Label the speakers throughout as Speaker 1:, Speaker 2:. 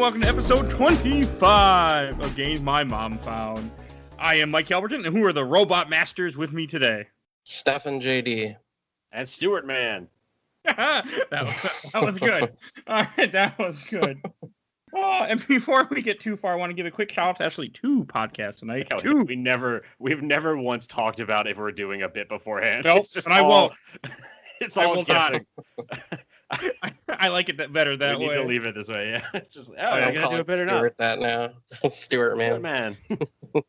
Speaker 1: welcome to episode 25 of Games My Mom Found. I am Mike Albertin, and who are the robot masters with me today?
Speaker 2: Stefan JD.
Speaker 3: And Stuart-Man.
Speaker 1: that was good. All right, that was good. Oh, and before we get too far, I want to give a quick shout out to actually two podcasts tonight.
Speaker 3: Yeah,
Speaker 1: two.
Speaker 3: We've never once talked about if we're doing a bit beforehand.
Speaker 1: Nope,
Speaker 3: It's just
Speaker 1: and I won't.
Speaker 3: It's
Speaker 1: I
Speaker 3: all
Speaker 1: will
Speaker 3: guessing.
Speaker 1: I like it better that way.
Speaker 3: We need to leave it this way. Yeah, it's just
Speaker 2: I
Speaker 3: gotta do it better now.
Speaker 2: Stuart that now. Stuart-Man.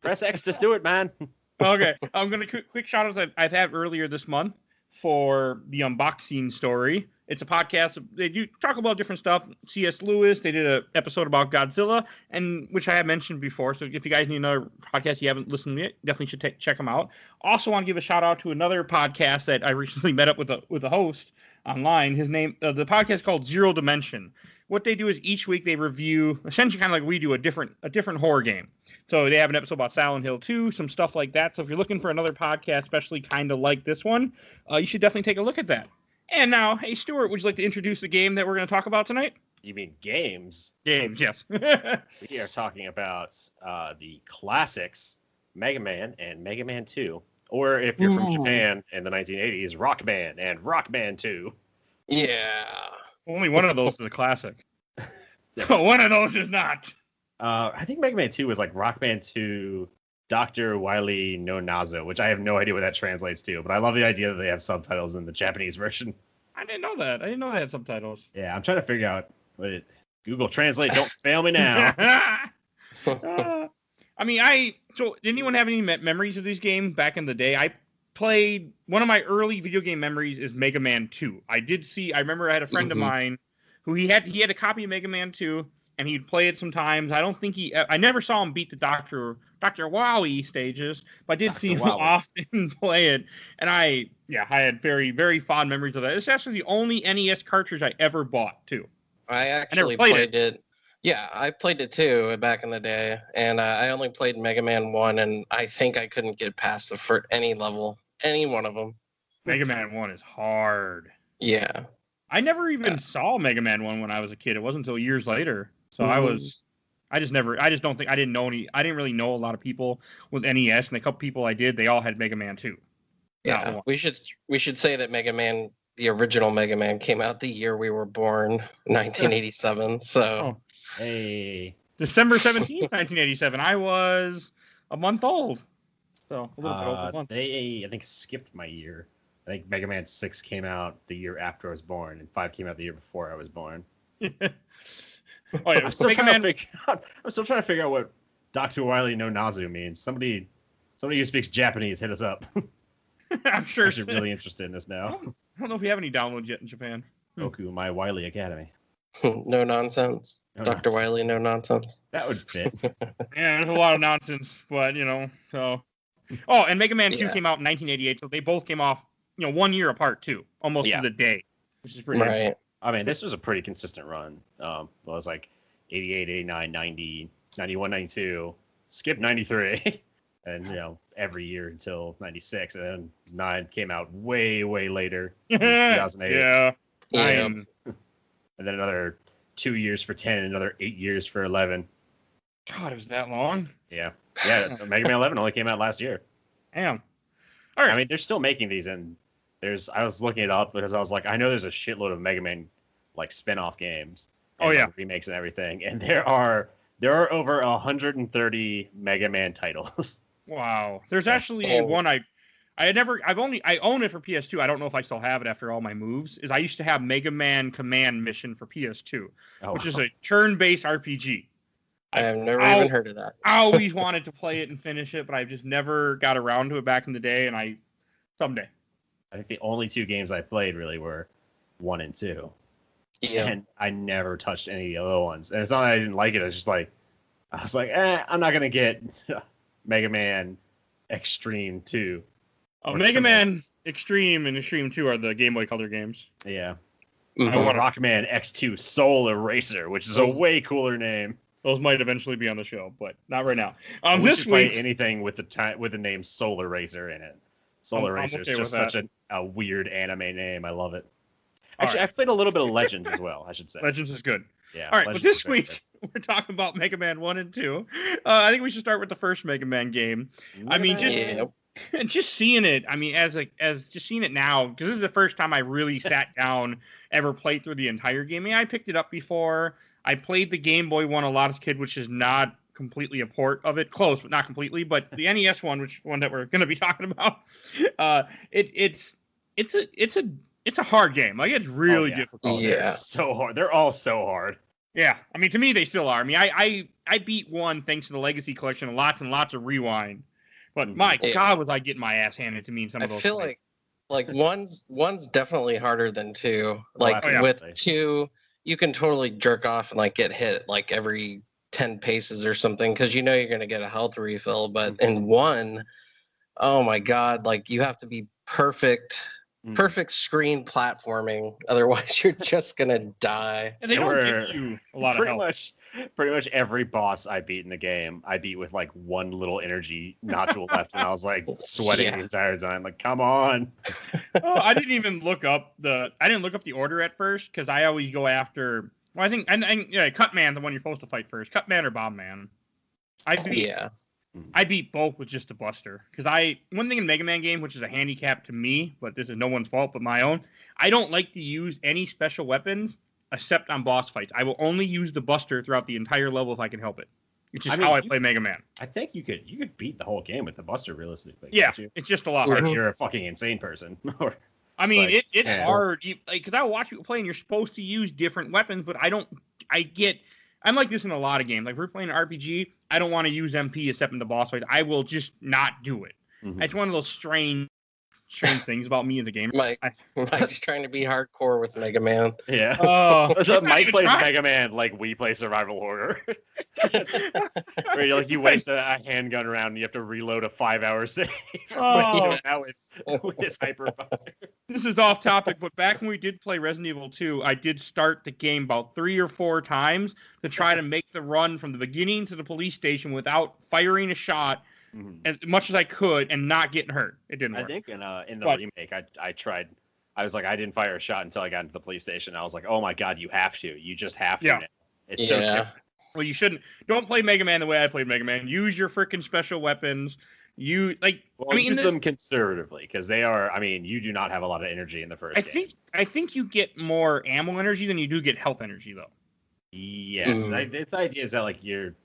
Speaker 3: Press X to Stuart-Man.
Speaker 1: Okay, I'm gonna quick shout outs I've had earlier this month for the unboxing story. It's a podcast. They do talk about different stuff. C.S. Lewis. They did an episode about Godzilla, and which I have mentioned before. So if you guys need another podcast you haven't listened to yet, definitely should check them out. Also, want to give a shout out to another podcast that I recently met up with a host online. His name, the podcast is called Zero Dimension. What they do is each week they review, essentially kind of like we do, a different horror game. So they have an episode about Silent Hill 2, some stuff like that. So if you're looking for another podcast, especially kind of like this one, you should definitely take a look at that. And now, hey, Stuart, would you like to introduce the game that we're going to talk about tonight?
Speaker 3: You mean games?
Speaker 1: Games, yes.
Speaker 3: We are talking about the classics, Mega Man and Mega Man 2. Or if you're from Japan in the 1980s, Rock Band and Rock Band 2.
Speaker 2: Yeah.
Speaker 1: Only one of those is a classic. One of those is not.
Speaker 3: I think Mega Man 2 was like Rock Band 2, Dr. Wiley no Nazo, which I have no idea what that translates to, but I love the idea that they have subtitles in the Japanese version.
Speaker 1: I didn't know that. I didn't know they had subtitles.
Speaker 3: Yeah, I'm trying to figure out what it... Google Translate, don't fail me now.
Speaker 1: I mean, so did anyone have any memories of these games back in the day? I played, one of my early video game memories is Mega Man 2. I remember I had a friend of mine who he had a copy of Mega Man 2, and he'd play it sometimes. I never saw him beat the Dr. Wiley stages, but I did see him often play it. And I had very, very fond memories of that. It's actually the only NES cartridge I ever bought, too.
Speaker 2: I actually played it. Yeah, I played it too back in the day, and I only played Mega Man 1, and I think I couldn't get past any level, any one of them.
Speaker 1: Mega Man 1 is hard.
Speaker 2: Yeah.
Speaker 1: I never even saw Mega Man 1 when I was a kid. It wasn't until years later. So I didn't really know a lot of people with NES, and the couple people I did, they all had Mega Man 2.
Speaker 2: Yeah, we should say that Mega Man, the original Mega Man, came out the year we were born, 1987. So,
Speaker 3: hey,
Speaker 1: December 17th, 1987. I was a month old. So a little bit over a month.
Speaker 3: They, I think, skipped my year. I think Mega Man 6 came out the year after I was born, and 5 came out the year before I was born.
Speaker 1: I'm still trying
Speaker 3: to figure out what Dr. Wiley no Nazu means. Somebody who speaks Japanese, hit us up.
Speaker 1: I'm sure.
Speaker 3: I'm actually really interested in this now.
Speaker 1: I don't know if we have any downloads yet in Japan.
Speaker 3: Goku, my Wiley Academy.
Speaker 2: No nonsense.
Speaker 3: No
Speaker 2: Dr.
Speaker 3: nonsense.
Speaker 2: Wiley, no nonsense.
Speaker 3: That would fit.
Speaker 1: Yeah, there's a lot of nonsense, but so. Oh, and Mega Man 2 came out in 1988, so they both came off, 1 year apart too, almost to the day, which is pretty
Speaker 2: right.
Speaker 3: I mean, this was a pretty consistent run. It was like 88, 89, 90, 91, 92, skip 93, and every year until 96, and then 9 came out way, way later, in 2008.
Speaker 1: Yeah.
Speaker 3: And then another 2 years for 10, and another 8 years for 11.
Speaker 1: God, it was that long?
Speaker 3: Yeah. Mega Man 11 only came out last year.
Speaker 1: Damn. All right.
Speaker 3: I mean, they're still making these, and I was looking it up because I was like, I know there's a shitload of Mega Man like spin-off games. Remakes and everything, and there are over 130 Mega Man titles.
Speaker 1: Wow. There's actually one I own it for PS2. I don't know if I still have it after all my moves. I used to have Mega Man Command Mission for PS2, which is a turn-based RPG.
Speaker 2: I have never even heard of that.
Speaker 1: I always wanted to play it and finish it, but I just never got around to it back in the day, and someday.
Speaker 3: I think the only 2 games I played really were 1 and 2.
Speaker 2: Yeah.
Speaker 3: And I never touched any of the other ones. And it's not that I didn't like it. It's just like, I was like, I'm not going to get Mega Man Extreme 2.
Speaker 1: Mega Man Extreme and Extreme 2 are the Game Boy Color games.
Speaker 3: Yeah.
Speaker 2: Mm-hmm.
Speaker 3: I want Rockman X2 Soul Eraser, which is a way cooler name.
Speaker 1: Those might eventually be on the show, but not right now.
Speaker 3: We should play anything with the name Soul Eraser in it. Soul Eraser is just such a weird anime name. I love it. Actually, I've played a little bit of Legends as well, I should say.
Speaker 1: Legends is good.
Speaker 3: Yeah.
Speaker 1: All right, but this week, we're talking about Mega Man 1 and 2. I think we should start with the first Mega Man game. I mean, just seeing it. I mean, as just seeing it now, because this is the first time I really sat down, ever played through the entire game. I mean, I picked it up before. I played the Game Boy one a lot as a kid, which is not completely a port of it, close but not completely. But the NES one, which one that we're going to be talking about, it's a hard game. Like, it's really difficult.
Speaker 2: Yeah,
Speaker 3: so hard. They're all so hard.
Speaker 1: Yeah, I mean, to me, they still are. I mean, I beat one thanks to the Legacy Collection and lots of rewind. But my God, was I getting my ass handed to me in some of those.
Speaker 2: I feel like one's definitely harder than two. Like with two, you can totally jerk off and like get hit like every 10 paces or something because you know you're gonna get a health refill. But in one, oh my God, like you have to be perfect screen platforming, otherwise you're just gonna die.
Speaker 1: And they don't give you a lot of help.
Speaker 3: Pretty much every boss I beat in the game, I beat with like one little energy nodule left, and I was like sweating the entire time. Like, come on!
Speaker 1: I didn't even look up the order at first because I always go after. Well, I think Cutman, the one you're supposed to fight first, Cutman or Bombman. I beat both with just the Buster. Because one thing in Mega Man game, which is a handicap to me, but this is no one's fault but my own, I don't like to use any special weapons except on boss fights. I will only use the Buster throughout the entire level if I can help it. Which is how I play Mega Man.
Speaker 3: I think you could beat the whole game with the Buster realistically.
Speaker 1: Yeah, it's just a lot
Speaker 3: harder. Or if you're a fucking insane person.
Speaker 1: I mean, it's hard. Because I watch people play and you're supposed to use different weapons, but I'm like this in a lot of games. Like, if we're playing an RPG, I don't want to use MP except in the boss fight. I will just not do it. It's one of those strange things about me as a gamer.
Speaker 2: Mike's trying to be hardcore with Mega Man.
Speaker 3: Yeah. So Mike plays Mega Man like we play Survival Horror. Where you waste a handgun round and you have to reload a 5-hour save. With his hyper buster.
Speaker 1: This is off topic, but back when we did play Resident Evil 2, I did start the game about 3 or 4 times to try to make the run from the beginning to the police station without firing a shot as much as I could and not getting hurt. It didn't work.
Speaker 3: I think in the remake, I tried. I was like, I didn't fire a shot until I got into the police station. I was like, oh my God, you have to. You just have to. Yeah. It's so different.
Speaker 1: Well, you shouldn't. Don't play Mega Man the way I played Mega Man. Use your freaking special weapons. Use them conservatively because they are. I mean, you do not have a lot of energy in the first game. I think you get more ammo energy than you do get health energy, though.
Speaker 3: Yes, the idea is that like you're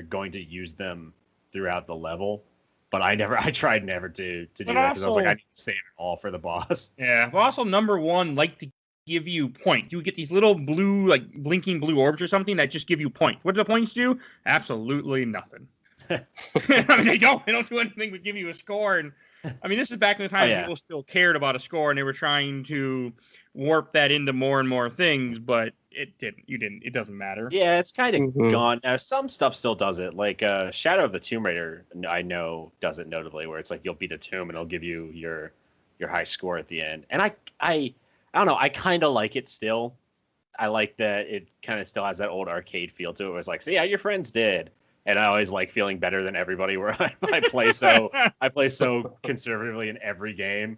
Speaker 3: going to use them throughout the level, but I tried never to do that because I was like, I need to save it all for the boss.
Speaker 1: Yeah, but also number one, like to give you points. You get these little blue, like blinking blue orbs or something that just give you points. What do the points do? Absolutely nothing. I mean, they don't do anything but give you a score. And I mean, this is back in the time people still cared about a score and they were trying to warp that into more and more things, but it didn't. It doesn't matter.
Speaker 3: Yeah, it's kind of gone. Now, some stuff still does it. Like Shadow of the Tomb Raider, I know does it notably, where it's like you'll beat a tomb and it'll give you your high score at the end. And I don't know. I kind of like it still. I like that it kind of still has that old arcade feel to it. It was like, see how your friends did. And I always like feeling better than everybody where I play so conservatively in every game.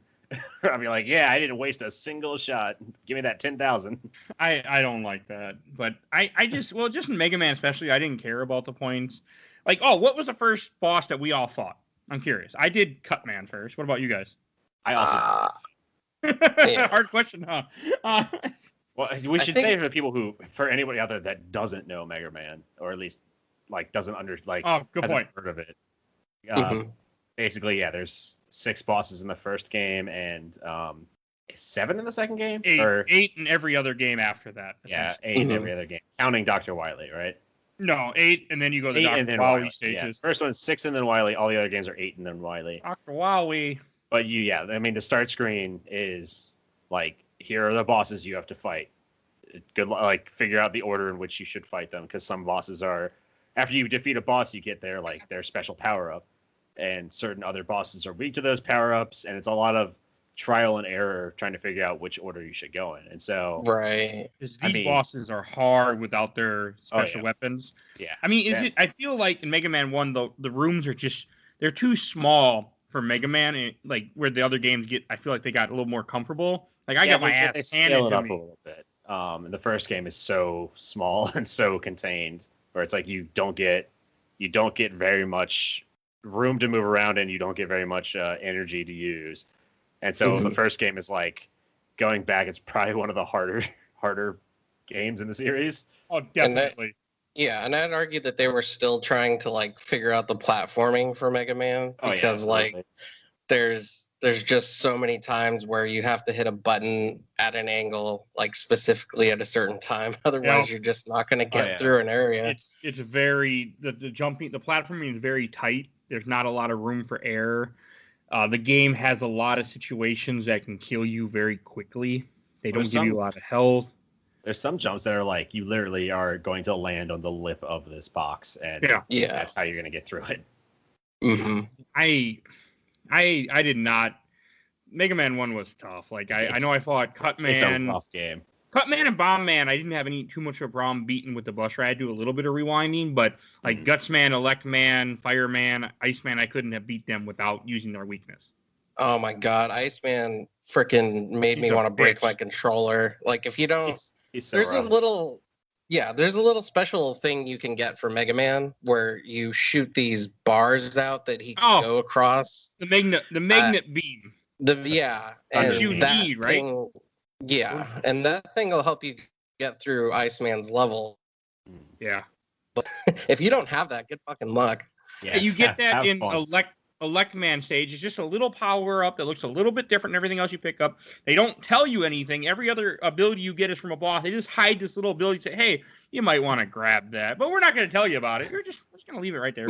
Speaker 3: I'll be like, yeah, I didn't waste a single shot. Give me that 10,000.
Speaker 1: I don't like that. But I just in Mega Man especially, I didn't care about the points. Like, what was the first boss that we all fought? I'm curious. I did Cutman first. What about you guys?
Speaker 3: I also
Speaker 1: Hard question, huh?
Speaker 3: Well, we should say for anybody out there that doesn't know Mega Man, or at least like doesn't
Speaker 1: good point.
Speaker 3: Heard of it. Basically, there's 6 bosses in the first game and 7 in the second game?
Speaker 1: 8 in every other game after that.
Speaker 3: Yeah, 8 in every other game. Counting Dr. Wiley, right?
Speaker 1: No, 8, and then you go to Dr. Wiley stages.
Speaker 3: Yeah. First one's 6 and then Wiley. All the other games are 8 and then Wiley.
Speaker 1: Dr. Wiley.
Speaker 3: But I mean, the start screen is like, here are the bosses you have to fight. Good luck, like, figure out the order in which you should fight them, because some bosses are, after you defeat a boss, you get their special power-up. And certain other bosses are weak to those power-ups, and it's a lot of trial and error trying to figure out which order you should go in. And so,
Speaker 2: right,
Speaker 1: these bosses are hard without their special weapons. Yeah, I mean, I feel like in Mega Man 1, the rooms are they're too small for Mega Man, and like where the other games I feel like they got a little more comfortable. Like I got my ass handed to me.
Speaker 3: Up a little bit. And the first game is so small and so contained, where it's like you don't get very much room to move around, and you don't get very much energy to use. And so the first game is like, going back, it's probably one of the harder games in the series.
Speaker 1: Oh, definitely.
Speaker 2: And I'd argue that they were still trying to like figure out the platforming for Mega Man, because like there's just so many times where you have to hit a button at an angle, like specifically at a certain time. Otherwise, you're just not going to get through an area.
Speaker 1: It's very the platforming is very tight. There's not a lot of room for error. The game has a lot of situations that can kill you very quickly. They don't give you a lot of health.
Speaker 3: There's some jumps that are like, you literally are going to land on the lip of this box, and that's how you're going to get through it.
Speaker 2: Mm-hmm.
Speaker 1: I did not. Mega Man 1 was tough. Like I know I fought Cutman.
Speaker 3: It's a rough game.
Speaker 1: Cutman and Bomb Man, I didn't have too much of a problem beating with the Buster. I had to do a little bit of rewinding, but like Gutsman, Electman, Fireman, Iceman, I couldn't have beat them without using their weakness.
Speaker 2: Oh my god, Iceman freaking made me want to break my controller. Like if you don't,
Speaker 3: he's so
Speaker 2: there's
Speaker 3: rough.
Speaker 2: there's a little special thing you can get for Mega Man where you shoot these bars out that he can go across.
Speaker 1: The magnet beam.
Speaker 2: And
Speaker 1: you
Speaker 2: that
Speaker 1: need, right?
Speaker 2: thing, and that thing will help you get through Iceman's level.
Speaker 1: Yeah.
Speaker 2: But if you don't have that, good fucking luck.
Speaker 1: Yeah, you get that in Electman stage. It's just a little power up that looks a little bit different than everything else you pick up. They don't tell you anything. Every other ability you get is from a boss. They just hide this little ability and say, hey, you might want to grab that. But we're not going to tell you about it. We're just going to leave it right there.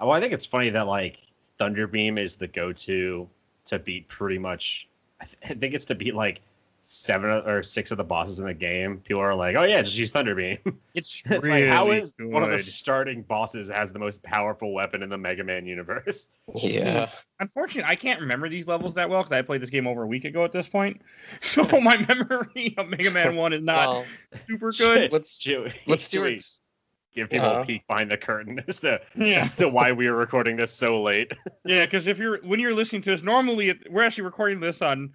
Speaker 3: Oh, I think it's funny that like Thunder Beam is the go-to to beat pretty much. I think it's to beat like 7 or 6 of the bosses in the game. People are like, oh yeah, just use Thunder Beam.
Speaker 1: It's
Speaker 3: really like, how is one of the starting bosses has the most powerful weapon in the Mega Man universe?
Speaker 2: Yeah.
Speaker 1: Unfortunately, I can't remember these levels that well because I played this game over a week ago at this point. So my memory of Mega Man 1 is not super good.
Speaker 2: Let's
Speaker 3: give people a peek behind the curtain as to why we are recording this so late.
Speaker 1: Yeah, because when you're listening to this, normally we're actually recording this on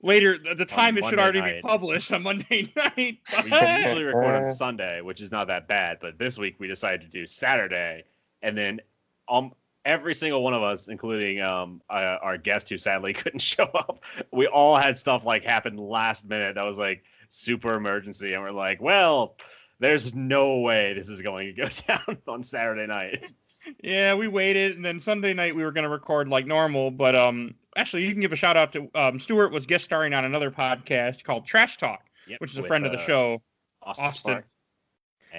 Speaker 1: later. The time it should already be published on Monday night.
Speaker 3: We usually record on Sunday, which is not that bad. But this week we decided to do Saturday, and then every single one of us, including our guest who sadly couldn't show up, we all had stuff like happen last minute that was like super emergency, and we're like, well, there's no way this is going to go down on Saturday night.
Speaker 1: Yeah, we waited, and then Sunday night we were going to record like normal, but actually you can give a shout out to Stuart was guest starring on another podcast called Trash Talk, which is a friend of the show, Austin.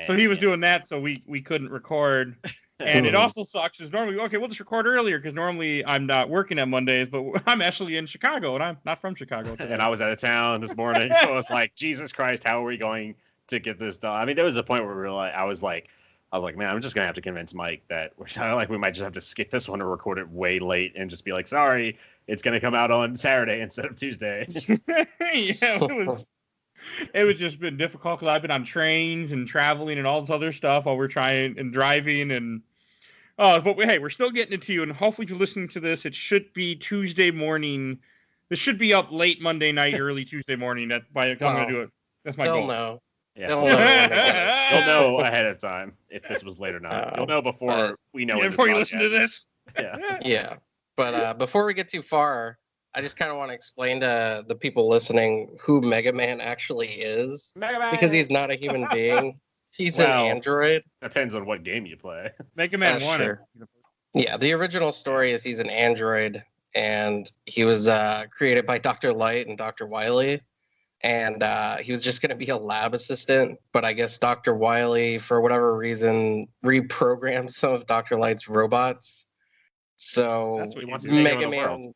Speaker 1: So he was doing that, so we couldn't record. And it also sucks is normally, we'll just record earlier because normally I'm not working on Mondays, but I'm actually in Chicago, and I'm not from Chicago today.
Speaker 3: And I was out of town this morning, so I was like, Jesus Christ, how are we going to get this done? I mean, there was a point where we were like, I was like, man, I'm just gonna have to convince Mike that we might just have to skip this one or record it way late and just be like, sorry, it's gonna come out on Saturday instead of Tuesday.
Speaker 1: It was just been difficult because I've been on trains and traveling and all this other stuff while we're trying and driving and but we're still getting it to you, and hopefully if you're listening to this, it should be Tuesday morning. This should be up late Monday night, early Tuesday morning. I'm gonna do it. That's my goal.
Speaker 2: Know.
Speaker 3: Yeah. You'll know ahead of time if this was late or not. You'll know before we know.
Speaker 1: Before you listen to this.
Speaker 2: Yeah. But before we get too far, I just kind of want to explain to the people listening who Mega Man actually is. Because he's not a human being. He's an android.
Speaker 3: Depends on what game you play.
Speaker 1: Mega Man 1.
Speaker 2: Sure. Yeah, the original story is he's an android, and he was created by Dr. Light and Dr. Wiley. And he was just going to be a lab assistant, but I guess Dr. Wiley, for whatever reason, reprogrammed some of Dr. Light's robots. So
Speaker 3: that's what he wants to take
Speaker 2: Mega Man,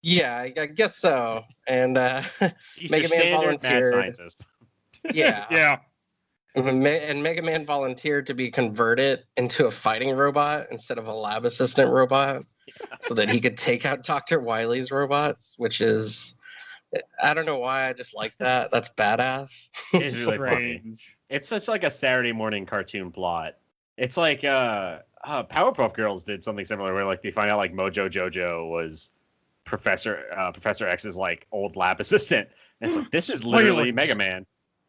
Speaker 2: yeah, I guess so. And Mega Man volunteered.
Speaker 3: Mad scientist.
Speaker 2: Yeah. And Mega Man volunteered to be converted into a fighting robot instead of a lab assistant robot, so that he could take out Dr. Wiley's robots, which is. I don't know why, I just like that. That's badass.
Speaker 3: It's really funny. It's such like a Saturday morning cartoon plot. It's like Powerpuff Girls did something similar where like they find out like Mojo Jojo was Professor X's like old lab assistant. And it's like, this is literally Mega Man.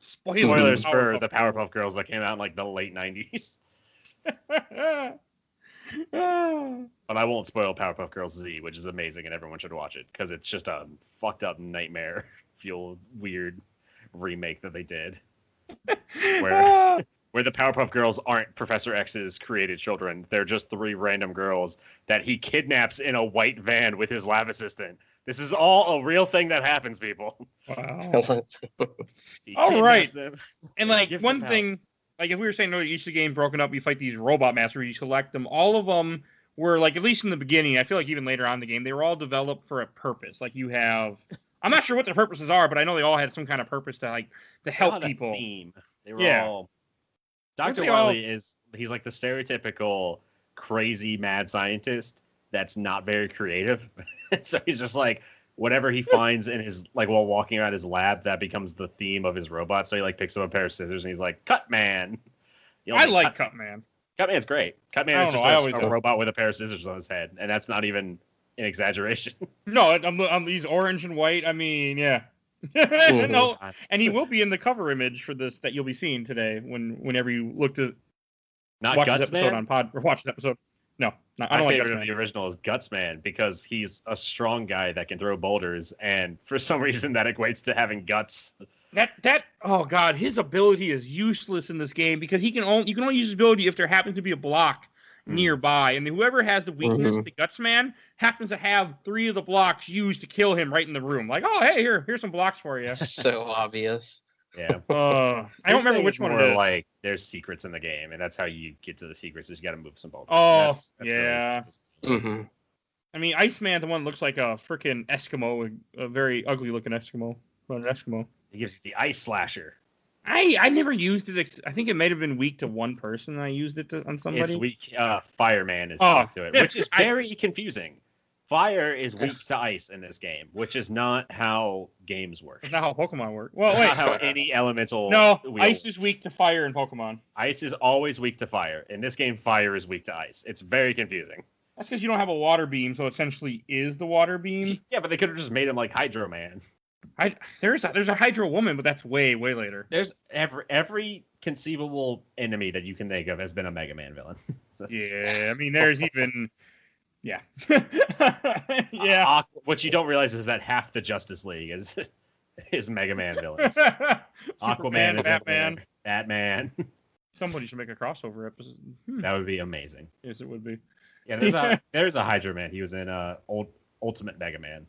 Speaker 3: Spoilers for the Powerpuff Girls that came out in like the late 90s. But I won't spoil Powerpuff Girls Z, which is amazing and everyone should watch it because it's just a fucked up nightmare fueled weird remake that they did. Where the Powerpuff Girls aren't Professor X's created children. They're just 3 random girls that he kidnaps in a white van with his lab assistant. This is all a real thing that happens, people.
Speaker 1: Wow. All right. Them and like one thing, like if we were saying, no, each of the game broken up, you fight these robot masters, you select them. All of them were like, at least in the beginning, I feel like even later on in the game, they were all developed for a purpose. Like you have, I'm not sure what their purposes are, but I know they all had some kind of purpose to help people.
Speaker 3: Theme. They were all. Dr. Wiley he's like the stereotypical crazy mad scientist that's not very creative. So he's just like whatever he finds in his like while walking around his lab, that becomes the theme of his robot. So he like picks up a pair of scissors and he's like, Cut Man.
Speaker 1: I like Cut Man.
Speaker 3: Cut Man's great. Cut Man is just a robot with a pair of scissors on his head, and that's not even an exaggeration.
Speaker 1: No, he's orange and white. I mean, yeah. No, and he will be in the cover image for this that you'll be seeing today whenever you look to watch this episode on Pod or watch this episode. No, I don't like
Speaker 3: favorite of the original is Gutsman because he's a strong guy that can throw boulders, and for some reason that equates to having guts.
Speaker 1: That oh god, his ability is useless in this game because you can only use his ability if there happens to be a block nearby, and whoever has the weakness, the Gutsman, happens to have 3 of the blocks used to kill him right in the room. Like, oh hey, here's some blocks for you.
Speaker 2: So obvious.
Speaker 3: Yeah.
Speaker 1: I don't remember which one it is.
Speaker 3: Like, there's secrets in the game, and that's how you get to the secrets. Is you got to move some boulders.
Speaker 1: Oh,
Speaker 3: that's
Speaker 1: yeah.
Speaker 2: Really
Speaker 1: I mean, Iceman, the one that looks like a freaking Eskimo, a very ugly looking Eskimo. But an Eskimo.
Speaker 3: It gives you the ice slasher.
Speaker 1: I never used it. I think it might have been weak to one person. I used it on somebody.
Speaker 3: It's weak. Fireman is weak to it, which is very confusing. Fire is weak to ice in this game, which is not how games work.
Speaker 1: It's not how Pokemon work. Well, wait.
Speaker 3: Not how any elemental.
Speaker 1: No, ice is weak to fire in Pokemon.
Speaker 3: Ice is always weak to fire. In this game, fire is weak to ice. It's very confusing.
Speaker 1: That's because you don't have a water beam, so essentially is the water beam.
Speaker 3: Yeah, but they could have just made him like Hydro Man.
Speaker 1: There's a Hydro Woman, but that's way later.
Speaker 3: There's every conceivable enemy that you can think of has been a Mega Man villain.
Speaker 1: Yeah, I mean, there's even. Yeah.
Speaker 3: Yeah. What you don't realize is that half the Justice League is Mega Man villains. Aquaman is Batman.
Speaker 1: Somebody should make a crossover episode.
Speaker 3: That would be amazing.
Speaker 1: Yes, it would be.
Speaker 3: Yeah, there's a Hydro Man. He was in Ultimate Mega Man.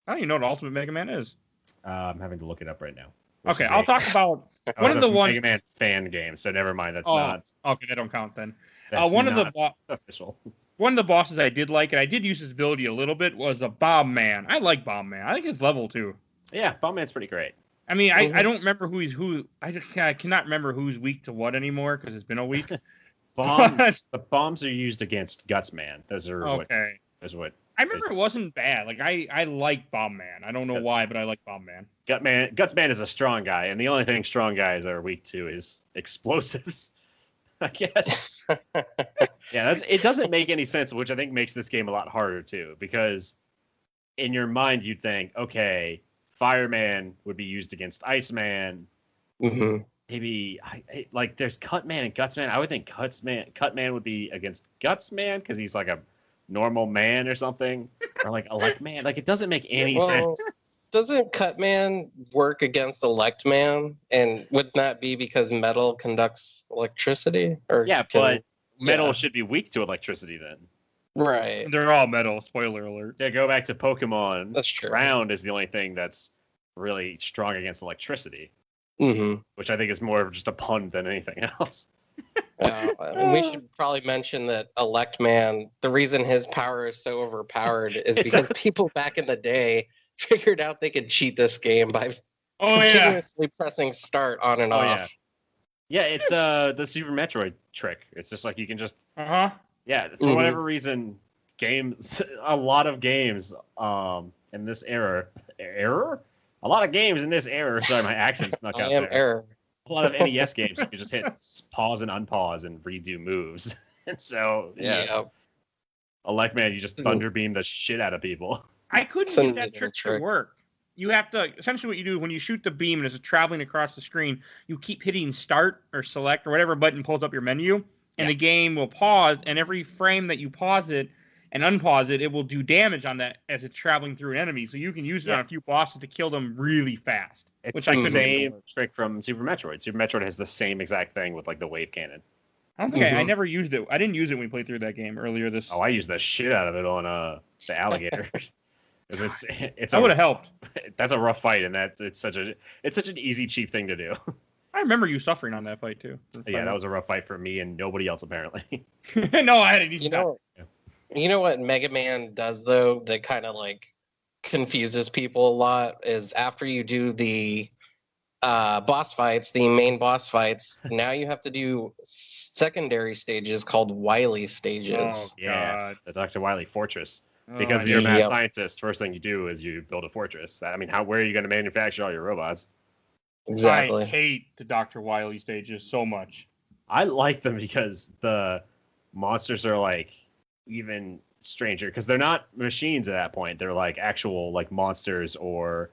Speaker 1: I don't even know what Ultimate Mega Man is.
Speaker 3: I'm having to look it up right now.
Speaker 1: Okay, I'll talk about
Speaker 3: one of the Mega Man fan games. So never mind. That's not.
Speaker 1: Okay, they don't count then.
Speaker 3: Official.
Speaker 1: One of the bosses I did like, and I did use his ability a little bit, was a Bomb Man. I like Bomb Man. I think his level too.
Speaker 3: Yeah, Bomb Man's pretty great.
Speaker 1: I mean, I don't remember I cannot remember who's weak to what anymore because it's been a week.
Speaker 3: The bombs are used against Gutsman. Those are
Speaker 1: okay. I remember it wasn't bad. Like I like Bomb Man. I don't know why, but I like Bomb Man.
Speaker 3: Gutsman is a strong guy, and the only thing strong guys are weak to is explosives. I guess. Yeah, it doesn't make any sense, which I think makes this game a lot harder too, because in your mind you'd think, okay, Fireman would be used against Iceman.
Speaker 2: Mm-hmm.
Speaker 3: Maybe like there's Cutman and Gutsman. I would think Cutman would be against Gutsman because he's like a normal man or something, or like Elect Man. Like it doesn't make any sense.
Speaker 2: Doesn't Cutman work against Elect Man? And would that be because metal conducts electricity?
Speaker 3: But metal should be weak to electricity then.
Speaker 2: Right.
Speaker 1: They're all metal. Spoiler alert.
Speaker 3: To go back to Pokemon,
Speaker 2: that's true.
Speaker 3: Ground is the only thing that's really strong against electricity.
Speaker 2: Mm-hmm.
Speaker 3: Which I think is more of just a pun than anything else.
Speaker 2: And we should probably mention that Elect Man, the reason his power is so overpowered is because people back in the day figured out they could cheat this game by continuously pressing start on and off.
Speaker 3: Yeah, it's the Super Metroid trick. It's just like you can just for whatever reason, a lot of games in this era. A lot of games in this era. Sorry, my accent snuck out there. A lot of NES games you can just hit pause and unpause and redo moves. And so Elect Man, you just thunder beam the shit out of people.
Speaker 1: I couldn't get that trick to work. you have to essentially what you do when you shoot the beam and it's traveling across the screen, you keep hitting start or select or whatever button pulls up your menu, and the game will pause. And every frame that you pause it and unpause it, it will do damage on that as it's traveling through an enemy. So you can use it on a few bosses to kill them really fast.
Speaker 3: It's the same trick from Super Metroid. Super Metroid has the same exact thing with like the wave cannon.
Speaker 1: I don't think I never used it. I didn't use it when we played through that game earlier this.
Speaker 3: Oh, I used the shit out of it on the alligator. It's
Speaker 1: that would have helped.
Speaker 3: That's a rough fight, and it's such an easy, cheap thing to do.
Speaker 1: I remember you suffering on that fight too.
Speaker 3: Yeah, that was a rough fight for me and nobody else apparently.
Speaker 1: No, I had to
Speaker 2: You know what Mega Man does though that kind of like confuses people a lot is after you do the boss fights, the main boss fights, now you have to do secondary stages called Wiley stages.
Speaker 1: Oh, God.
Speaker 3: The Dr. Wiley Fortress. Because if you're a mad scientist, first thing you do is you build a fortress. I mean, where are you going to manufacture all your robots?
Speaker 2: Exactly.
Speaker 1: I hate the Dr. Wiley stages so much.
Speaker 3: I like them because the monsters are like even stranger because they're not machines at that point. They're like actual like monsters or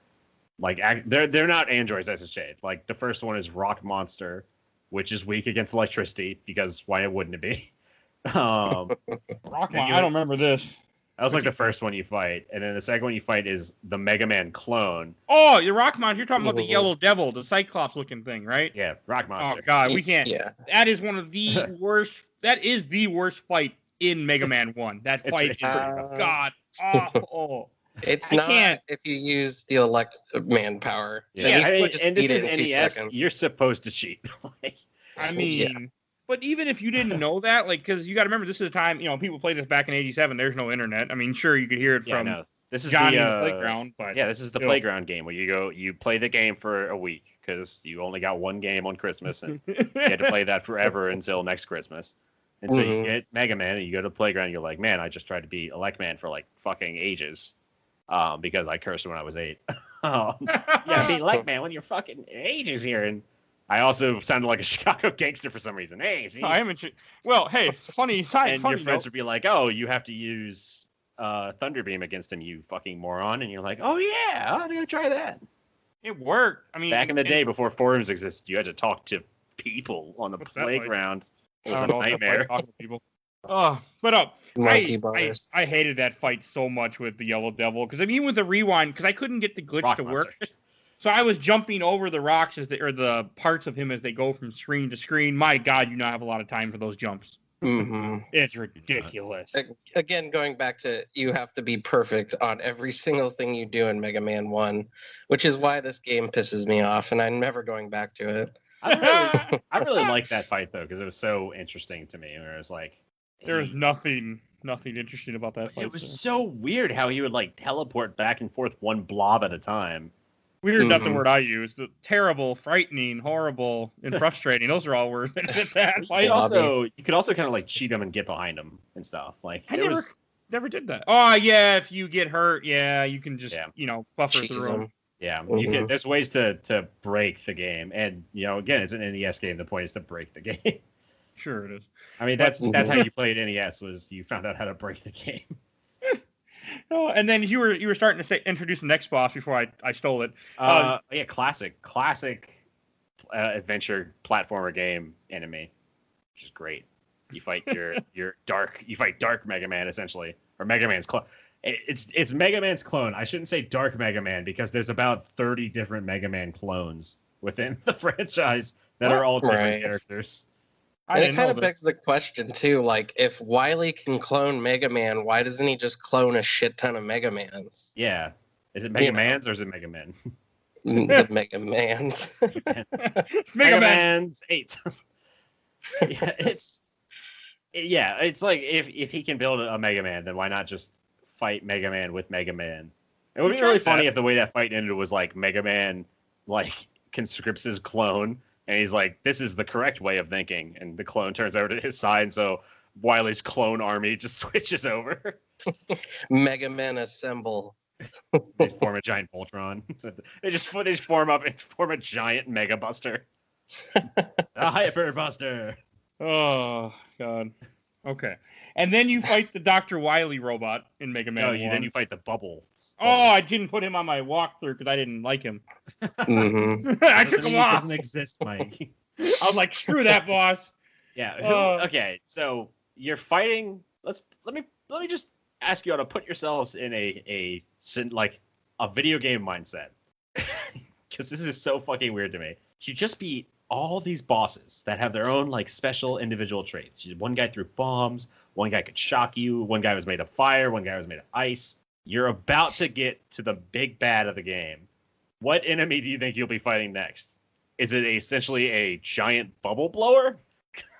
Speaker 3: like they're not androids as a shade. Like the first one is Rock Monster, which is weak against electricity because why wouldn't it be?
Speaker 1: Rock Monster. I don't remember this.
Speaker 3: That was like the first one you fight, and then the second one you fight is the Mega Man clone.
Speaker 1: Oh, the Rock Monster. You're talking about the Yellow Devil, the Cyclops-looking thing, right?
Speaker 3: Yeah, Rock Monster.
Speaker 1: Oh God, we can't.
Speaker 2: Yeah.
Speaker 1: That is one of the worst. That is the worst fight in Mega Man 1. That fight is God awful.
Speaker 2: It's not if you use the elect man power.
Speaker 3: Yeah, and this is NES. You're supposed to cheat.
Speaker 1: I mean. But even if you didn't know that, like, because you got to remember, this is a time, people played this back in '87. There's no internet. I mean, sure, you could hear it from
Speaker 3: this is
Speaker 1: Johnny in the playground. But
Speaker 3: this is the playground game where you play the game for a week because you only got one game on Christmas, and you had to play that forever until next Christmas. And so you get Mega Man, and you go to the playground, and you're like, man, I just tried to beat Elect Man for like fucking ages, because I cursed when I was 8. Beat Elect Man when you're fucking ages here, and I also sounded like a Chicago gangster for some reason. Hey, see?
Speaker 1: I am. Well, hey, funny side.
Speaker 3: And your friends would be like, "Oh, you have to use Thunder Beam against him, you fucking moron!" And you're like, "Oh yeah, I'm gonna try that."
Speaker 1: It worked. I mean,
Speaker 3: back in the day before forums existed, you had to talk to people on the playground. It was a nightmare.
Speaker 1: Talking to people. I hated that fight so much with the Yellow Devil because I mean, with the rewind, because I couldn't get the glitch to work. So I was jumping over the rocks or the parts of him as they go from screen to screen. My God, you not have a lot of time for those jumps.
Speaker 2: Mm-hmm.
Speaker 1: It's ridiculous.
Speaker 2: Again, going back to you have to be perfect on every single thing you do in Mega Man 1, which is why this game pisses me off, and I'm never going back to it.
Speaker 3: I really like that fight though because it was so interesting to me. Where it was like
Speaker 1: there was nothing interesting about that fight.
Speaker 3: It was so weird how he would like teleport back and forth one blob at a time.
Speaker 1: Weird, not the word I use. The terrible, frightening, horrible, and frustrating. Those are all words. That fight.
Speaker 3: You could also kind of like cheat him and get behind him and stuff. Like
Speaker 1: I never did that. Oh yeah, if you get hurt, you can just buffer through them.
Speaker 3: Yeah, there's ways to break the game, and again, it's an NES game. The point is to break the game.
Speaker 1: Sure it is.
Speaker 3: I mean, that's how you played NES was you found out how to break the game.
Speaker 1: Oh, and then you were starting to introduce the next boss before I stole it.
Speaker 3: Classic adventure platformer game enemy, which is great. You fight your dark Mega Man essentially, or Mega Man's clone. It's Mega Man's clone. I shouldn't say dark Mega Man because there's about 30 different Mega Man clones within the franchise that are all different characters.
Speaker 2: And it kind of begs the question, too, like, if Wily can clone Mega Man, why doesn't he just clone a shit ton of Mega Mans?
Speaker 3: Yeah. Is it Mega Mans or is it Mega Men?
Speaker 2: The Mega Mans.
Speaker 3: Mega Man's 8. It's like, if he can build a Mega Man, then why not just fight Mega Man with Mega Man? It would be really funny if the way that fight ended was, like, Mega Man, like, conscripts his clone, and he's like, this is the correct way of thinking. And the clone turns over to his side, and so Wily's clone army just switches over.
Speaker 2: Mega Men assemble.
Speaker 3: They form a giant Voltron. They just form up and form a giant Mega Buster. A Hyper Buster.
Speaker 1: Oh, God. Okay. And then you fight the Dr. Wiley robot in Mega Man 1.
Speaker 3: Then you fight the Bubble
Speaker 1: Oh, I didn't put him on my walkthrough because I didn't like him.
Speaker 2: Mm-hmm.
Speaker 1: I took him off.
Speaker 3: Doesn't exist, Mike.
Speaker 1: I was like, screw that, boss.
Speaker 3: Yeah. Okay. So you're fighting. Let me just ask you all to put yourselves in a video game mindset, because this is so fucking weird to me. You just beat all these bosses that have their own like special individual traits. One guy threw bombs. One guy could shock you. One guy was made of fire. One guy was made of ice. You're about to get to the big bad of the game. What enemy do you think you'll be fighting next? Is it essentially a giant bubble blower?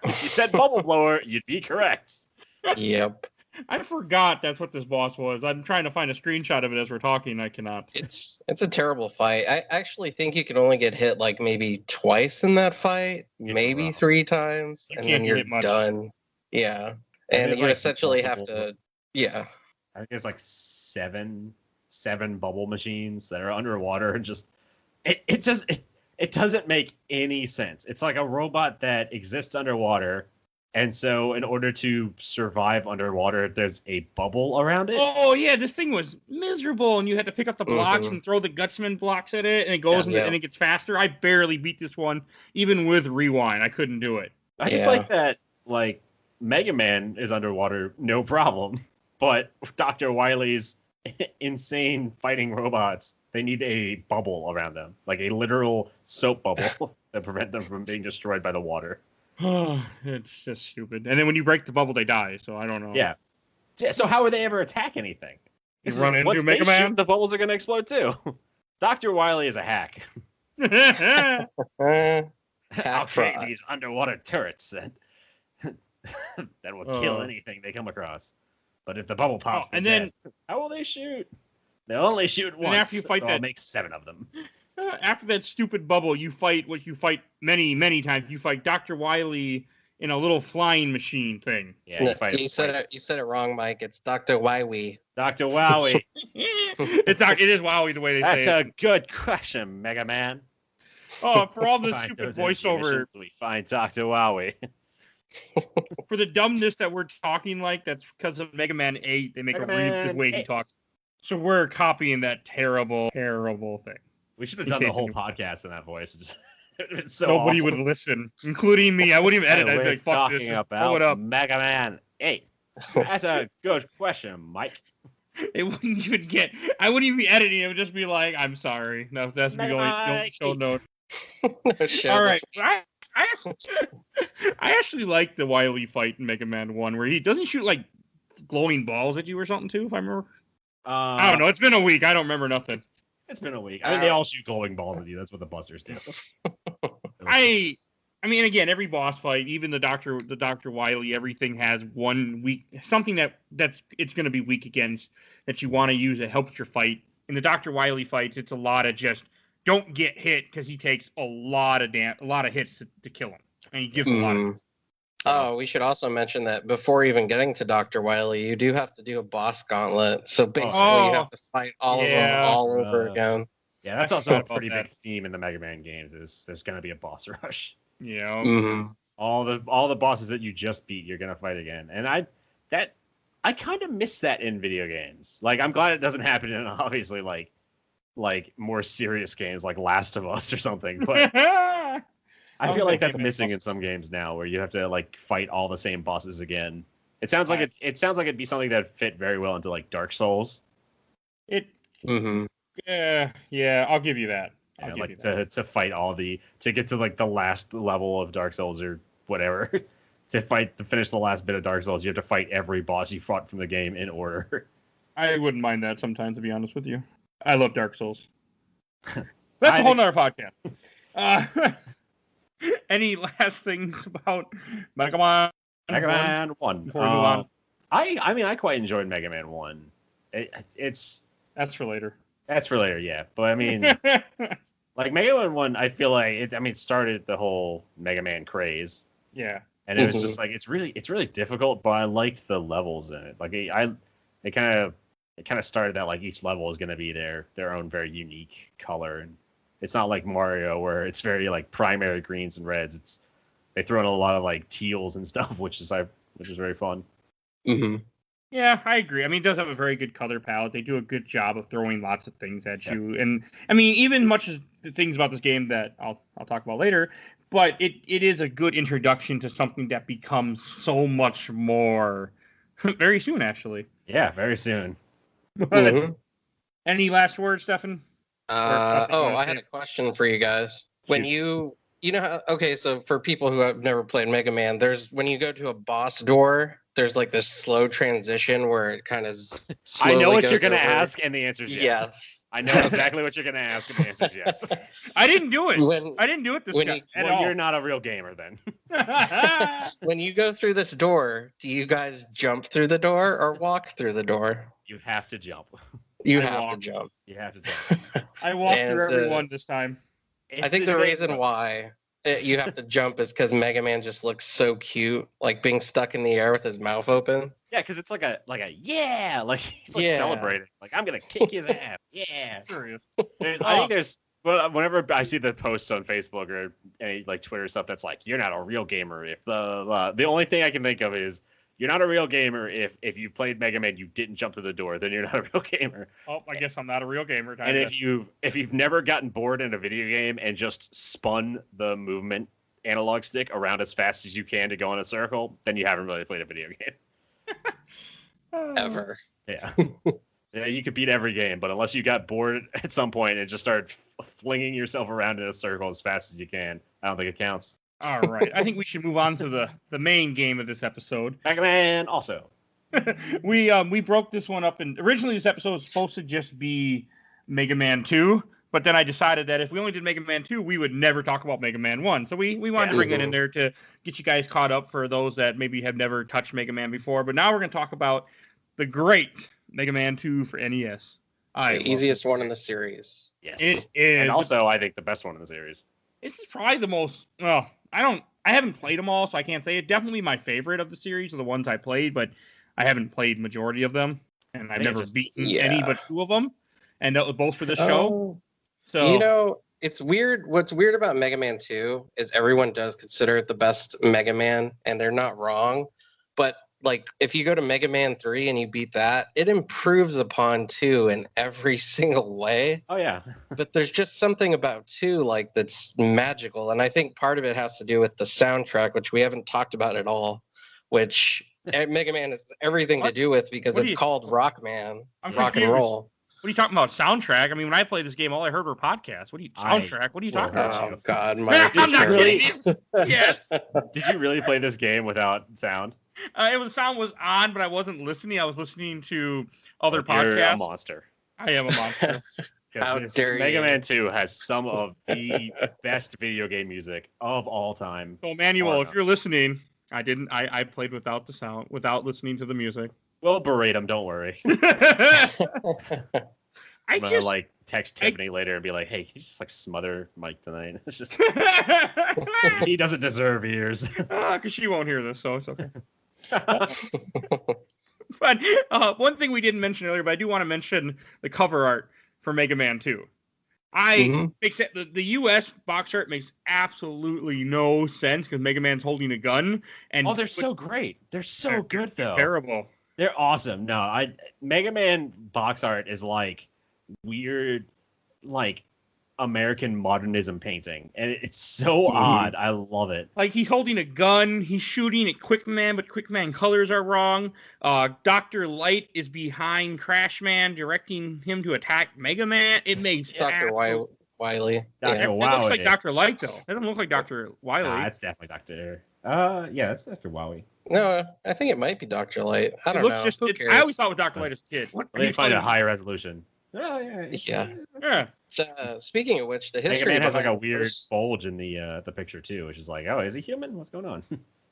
Speaker 3: If you said bubble blower, you'd be correct.
Speaker 2: Yep.
Speaker 1: I forgot that's what this boss was. I'm trying to find a screenshot of it as we're talking. I cannot.
Speaker 2: It's a terrible fight. I actually think you can only get hit like maybe twice in that fight, maybe 3 times, and then you're done. Yeah. And you essentially have to, yeah.
Speaker 3: I think it's like seven bubble machines that are underwater, and just it doesn't make any sense. It's like a robot that exists underwater, and so in order to survive underwater, there's a bubble around it.
Speaker 1: Oh yeah, this thing was miserable, and you had to pick up the blocks and throw the Gutsman blocks at it, and it goes and it gets faster. I barely beat this one, even with rewind. I couldn't do it.
Speaker 3: I just like that, like Mega Man is underwater, no problem. But Dr. Wiley's insane fighting robots, they need a bubble around them, like a literal soap bubble that prevent them from being destroyed by the water.
Speaker 1: It's just stupid. And then when you break the bubble, they die. So I don't know.
Speaker 3: Yeah. So how would they ever attack anything?
Speaker 1: Run into Mega Man?
Speaker 3: The bubbles are going to explode too. Dr. Wiley is a hack. I'll create these underwater turrets that will kill anything they come across. But if the bubble pops, then how will they shoot? They only shoot once. And after you fight so I'll make 7 of them.
Speaker 1: After that stupid bubble, you fight what you fight many times. You fight Dr. Wiley in a little flying machine thing.
Speaker 2: Yeah, you said it wrong, Mike. It's Dr. Wiley.
Speaker 3: Dr. Wowie.
Speaker 1: It is Wowie the way they say it.
Speaker 3: That's a good question, Mega Man.
Speaker 1: Oh, for all the stupid voiceover,
Speaker 3: we find Dr. Wowie.
Speaker 1: For the dumbness that we're talking like, that's because of Mega Man 8. They make a really good way he talks. So we're copying that terrible thing.
Speaker 3: We should have done the whole podcast in that voice. It's so
Speaker 1: nobody
Speaker 3: awful.
Speaker 1: would listen, incliding me. I wouldn't even edit. I'd be like, fuck this.
Speaker 3: About it up. Mega Man 8. That's a good question, Mike.
Speaker 1: It wouldn't even get. I wouldn't even be editing. It would just be like, I'm sorry. No, that's the only show note. All right. I actually like the Wily fight in Mega Man 1 where he doesn't shoot like glowing balls at you or something too, if I remember. I don't know. It's been a week. I don't remember nothing.
Speaker 3: It's been a week. I mean, they all shoot glowing balls at you. That's what the Busters do.
Speaker 1: I mean, again, every boss fight, even the Dr. Wily, everything has one weak, something that's it's going to be weak against that you want to use that helps your fight. In the Dr. Wily fights, it's a lot of just don't get hit because he takes a lot of hits to kill him, and he gives a lot of.
Speaker 2: Oh, we should also mention that before even getting to Dr. Wily, you do have to do a boss gauntlet. So basically, you have to fight all of them all over again.
Speaker 3: Yeah, that's also a pretty big theme in the Mega Man games. Is there's going to be a boss rush.
Speaker 1: Yeah.
Speaker 2: Mm-hmm.
Speaker 3: All the bosses that you just beat, you're going to fight again, and I kind of miss that in video games. Like, I'm glad it doesn't happen in obviously like more serious games like Last of Us or something, but. I feel like that's missing in some games now, where you have to like fight all the same bosses again. It sounds like it'd be something that fit very well into like Dark Souls.
Speaker 2: Mm-hmm.
Speaker 1: Yeah, I'll give you that.
Speaker 3: To fight to get to like the last level of Dark Souls or whatever. to finish the last bit of Dark Souls, you have to fight every boss you fought from the game in order.
Speaker 1: I wouldn't mind that sometimes, to be honest with you. I love Dark Souls. That's a whole nother podcast. Any last things about Mega Man?
Speaker 3: Mega Man 1.
Speaker 1: Before we move on.
Speaker 3: I mean, I quite enjoyed Mega Man 1.
Speaker 1: That's for later.
Speaker 3: That's for later, yeah. But I mean, like Mega Man 1, I feel like it started the whole Mega Man craze.
Speaker 1: Yeah.
Speaker 3: And it was just like it's really difficult, but I liked the levels in it. Like it kind of started that like each level is going to be their own very unique color, and it's not like Mario where it's very like primary greens and reds. They throw in a lot of like teals and stuff, which is very fun.
Speaker 2: Mm-hmm.
Speaker 1: Yeah, I agree. I mean, it does have a very good color palette. They do a good job of throwing lots of things at you. And I mean, even much as the things about this game that I'll talk about later, but it is a good introduction to something that becomes so much more very soon, actually.
Speaker 3: Yeah, very soon.
Speaker 1: Any last words, Stefan?
Speaker 2: I had a question for you guys. When you know how, okay, so for people who have never played Mega Man, when you go to a boss door, there's like this slow transition where it kind of
Speaker 3: I know what you're going to ask, and the answer is yes.
Speaker 2: Yes.
Speaker 3: I know exactly what you're going to ask, and the answer is yes.
Speaker 1: I didn't do it. I didn't do it this time at all.
Speaker 3: You're not a real gamer then.
Speaker 2: When you go through this door, do you guys jump through the door or walk through the door?
Speaker 3: You have to jump.
Speaker 2: You have to jump.
Speaker 3: You have to jump.
Speaker 1: I walked through every one this time.
Speaker 2: I think the reason why you have to jump is because Mega Man just looks so cute, like being stuck in the air with his mouth open.
Speaker 3: Yeah, because it's like a yeah, like he's like celebrating, like I'm gonna kick his ass. Yeah, I think there's whenever I see the posts on Facebook or any like Twitter stuff that's like you're not a real gamer if the only thing I can think of is you're not a real gamer if you played Mega Man, you didn't jump to the door, then you're not a real gamer.
Speaker 1: Oh, I guess I'm not a real gamer.
Speaker 3: And if you've never gotten bored in a video game and just spun the movement analog stick around as fast as you can to go in a circle, then you haven't really played a video game.
Speaker 2: Ever.
Speaker 3: Yeah. Yeah, you could beat every game, but unless you got bored at some point and just started flinging yourself around in a circle as fast as you can, I don't think it counts.
Speaker 1: All right. I think we should move on to the main game of this episode.
Speaker 3: Mega Man also.
Speaker 1: We broke this one up, and originally this episode was supposed to just be Mega Man 2, but then I decided that if we only did Mega Man 2, we would never talk about Mega Man 1. So we wanted to bring it in there to get you guys caught up for those that maybe have never touched Mega Man before. But now we're going to talk about the great Mega Man 2 for NES.
Speaker 2: The easiest one in the series.
Speaker 3: Yes.
Speaker 1: It is.
Speaker 3: And also, I think the best one in the series.
Speaker 1: This is probably the most, well, I haven't played them all, so I can't say it. Definitely my favorite of the series of the ones I played, but I haven't played majority of them, and I've never beaten any but 2 of them, and that was both for this show. So
Speaker 2: you know, it's weird. What's weird about Mega Man 2 is everyone does consider it the best Mega Man, and they're not wrong. But like, if you go to Mega Man 3 and you beat that, it improves upon 2 in every single way.
Speaker 3: Oh yeah.
Speaker 2: But there's just something about 2 like that's magical, and I think part of it has to do with the soundtrack, which we haven't talked about at all, which Mega Man has everything to do with because it's called Rockman, rock and roll.
Speaker 1: What are you talking about? Soundtrack? I mean, when I played this game, all I heard were podcasts. What are you soundtrack? What are you talking about?
Speaker 2: Oh God,
Speaker 1: I'm not kidding you. Yes.
Speaker 3: Did you really play this game without sound?
Speaker 1: The sound was on, but I wasn't listening. I was listening to other podcasts.
Speaker 3: You're a monster.
Speaker 1: I am a monster.
Speaker 2: How dare you?
Speaker 3: Mega Man 2 has some of the best video game music of all time.
Speaker 1: So, Manuel, if you're listening, I played without the sound, without listening to the music.
Speaker 3: We'll berate him, don't worry. I'm gonna like text Tiffany later and be like, "Hey, can you just like smother Mike tonight?" It's just he doesn't deserve ears.
Speaker 1: Because she won't hear this, so it's okay. But one thing we didn't mention earlier, but I do want to mention the cover art for Mega Man 2. Except the U.S. box art makes absolutely no sense because Mega Man's holding a gun. And
Speaker 3: they're so great. They're so good though.
Speaker 1: Terrible.
Speaker 3: They're awesome. No, Mega Man box art is like weird, like American modernism painting, and it's so odd. I love it.
Speaker 1: Like he's holding a gun, he's shooting at Quickman, but Quickman colors are wrong. Dr. Light is behind Crash Man, directing him to attack Mega Man. It makes
Speaker 2: Dr. Wiley.
Speaker 1: Dr. Wiley. It looks like Dr. Light though. It doesn't look like Dr. Wiley.
Speaker 3: Nah, that's definitely Dr. Yeah, that's Dr. Wiley.
Speaker 2: No, I think it might be Dr. Light. I don't know.
Speaker 1: I always thought it was Dr. Light as a kid.
Speaker 3: Let me find a higher resolution.
Speaker 2: Oh, yeah. Speaking of which, the history
Speaker 3: Mega Man has like a weird bulge in the picture too, which is like, oh, is he human? What's going on?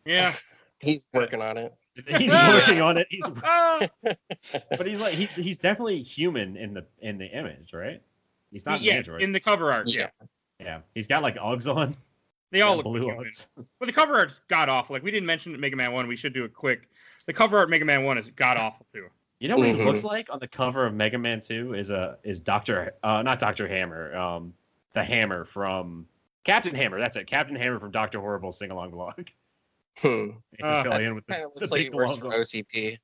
Speaker 1: Yeah,
Speaker 2: he's working on it.
Speaker 3: He's working on it. But he's like he's definitely human in the image, right? He's not an android.
Speaker 1: In the cover art.
Speaker 3: Yeah. He's got like Uggs on.
Speaker 1: They all look blue Uggs. But the cover art's god awful. Like we didn't mention Mega Man 1. We should do it quick. The cover art Mega Man 1 is god awful too.
Speaker 3: You know what he looks like on the cover of Mega Man 2 is not Dr. Hammer, the Hammer from Captain Hammer. That's it, Captain Hammer from Dr. Horrible's sing along vlog. You can fill in with the big gloves on.
Speaker 2: OCP.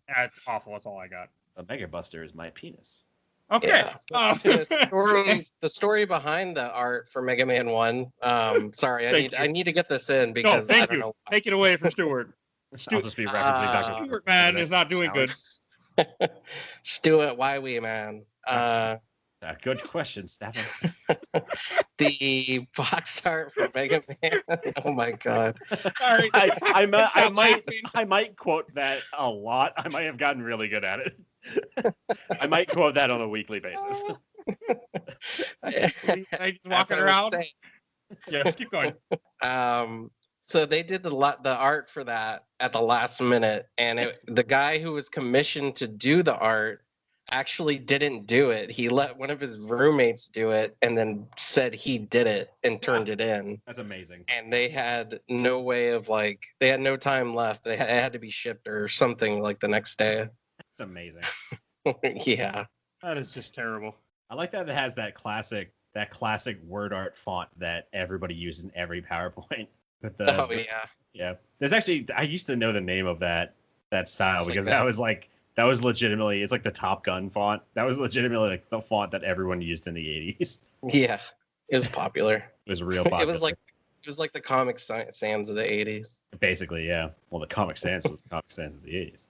Speaker 1: That's awful. That's all I got.
Speaker 3: A Mega Buster is my penis.
Speaker 1: Okay.
Speaker 2: Yeah. The story behind the art for Mega Man 1. Sorry, I need to get this in because I don't know.
Speaker 1: Take it away from Stuart.
Speaker 3: I'll just be referencing Dr.
Speaker 1: Stuart-Man is not doing good.
Speaker 2: Stuart Wiley, man.
Speaker 3: Good question, Stefan.
Speaker 2: The box art for Mega Man. Oh my god.
Speaker 1: Sorry.
Speaker 3: I might quote that a lot. I might have gotten really good at it. I might quote that on a weekly basis.
Speaker 1: I just walking around. Yeah, just keep going.
Speaker 2: So they did the art for that at the last minute, and the guy who was commissioned to do the art actually didn't do it. He let one of his roommates do it, and then said he did it and turned it in.
Speaker 3: That's amazing.
Speaker 2: And they had no way of they had no time left. It had to be shipped or something like the next day.
Speaker 3: It's amazing.
Speaker 2: Yeah.
Speaker 1: That is just terrible.
Speaker 3: I like that it has that classic word art font that everybody uses in every PowerPoint. Yeah. There's actually, I used to know the name of that style because that was legitimately, it's like the Top Gun font. That was legitimately like the font that everyone used in the 80s.
Speaker 2: Yeah. It was popular.
Speaker 3: It was real popular.
Speaker 2: It was like the Comic Sans of the 80s.
Speaker 3: Basically, yeah. Well, the Comic Sans was the Comic Sans of the 80s.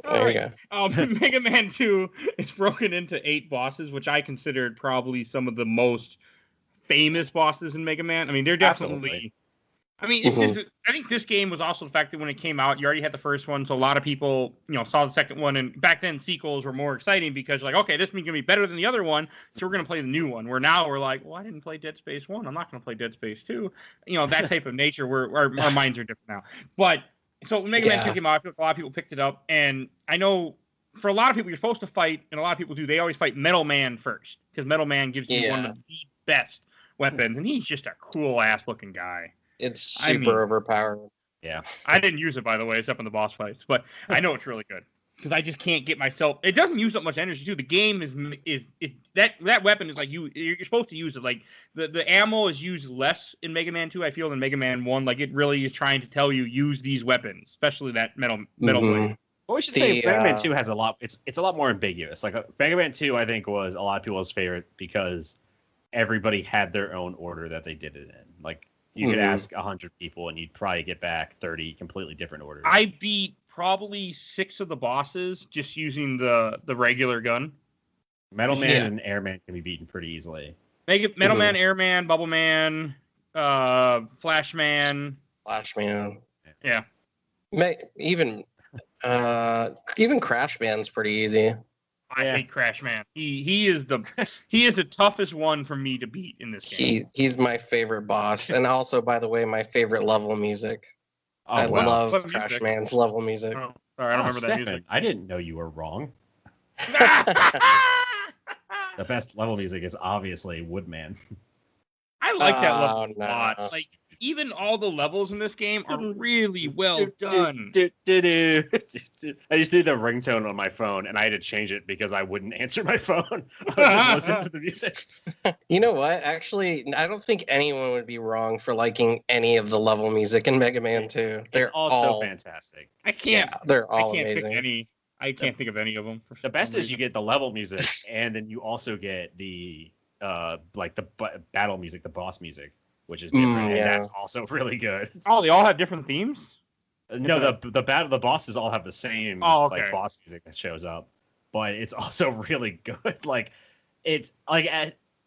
Speaker 2: There you go.
Speaker 1: Mega Man 2 is broken into 8 bosses, which I considered probably some of the most famous bosses in Mega Man. I mean, they're definitely.
Speaker 3: Absolutely.
Speaker 1: I mean, it's just, I think this game was also the fact that when it came out, you already had the first one, so a lot of people, saw the second one, and back then sequels were more exciting because, like, okay, this one's gonna be better than the other one, so we're gonna play the new one. Where now we're like, well, I didn't play Dead Space 1, I'm not gonna play Dead Space 2. That type of nature. Where our minds are different now. But so when Mega Man 2 came out, I feel like a lot of people picked it up, and I know for a lot of people, you're supposed to fight, and a lot of people do. They always fight Metal Man first because Metal Man gives you one of the best weapons, and he's just a cool ass looking guy.
Speaker 2: It's super overpowered.
Speaker 3: Yeah.
Speaker 1: I didn't use it, by the way, except in the boss fights, but I know it's really good because I just can't get myself. It doesn't use up much energy too. The game is that weapon is like you're supposed to use it. Like the ammo is used less in Mega Man 2, I feel, than Mega Man 1. Like it really is trying to tell you use these weapons, especially that metal blade.
Speaker 3: Well, we should say Mega Man 2 has a lot. It's a lot more ambiguous. Like Mega Man 2, I think was a lot of people's favorite because everybody had their own order that they did it in. Like. You could ask 100 people, and you'd probably get back 30 completely different orders.
Speaker 1: I beat probably 6 of the bosses just using the regular gun.
Speaker 3: Metal Man and Airman can be beaten pretty easily.
Speaker 1: Metal Man, Airman, Bubble Man, Flash Man. Yeah.
Speaker 2: Even Crash Man's pretty easy.
Speaker 1: I hate Crash Man. He is the toughest one for me to beat in this game.
Speaker 2: He's my favorite boss, and also, by the way, my favorite level music. I love Crash Man's level music.
Speaker 1: Oh, sorry, I don't remember
Speaker 3: Stefan,
Speaker 1: that music.
Speaker 3: I didn't know you were wrong. The best level music is obviously Woodman.
Speaker 1: I like that level a lot. Like even all the levels in this game are really well done.
Speaker 3: I used to do the ringtone on my phone, and I had to change it because I wouldn't answer my phone. I would just listen to the music.
Speaker 2: You know what? Actually, I don't think anyone would be wrong for liking any of the level music in Mega Man 2.
Speaker 3: They're all so fantastic.
Speaker 2: They're all amazing.
Speaker 1: I can't think of any of them.
Speaker 3: The best is you get the level music, and then you also get the battle music, the boss music, which is different, and that's also really good.
Speaker 1: Oh, they all have different themes?
Speaker 3: No, the bosses all have the same like boss music that shows up, but it's also really good. Like it's like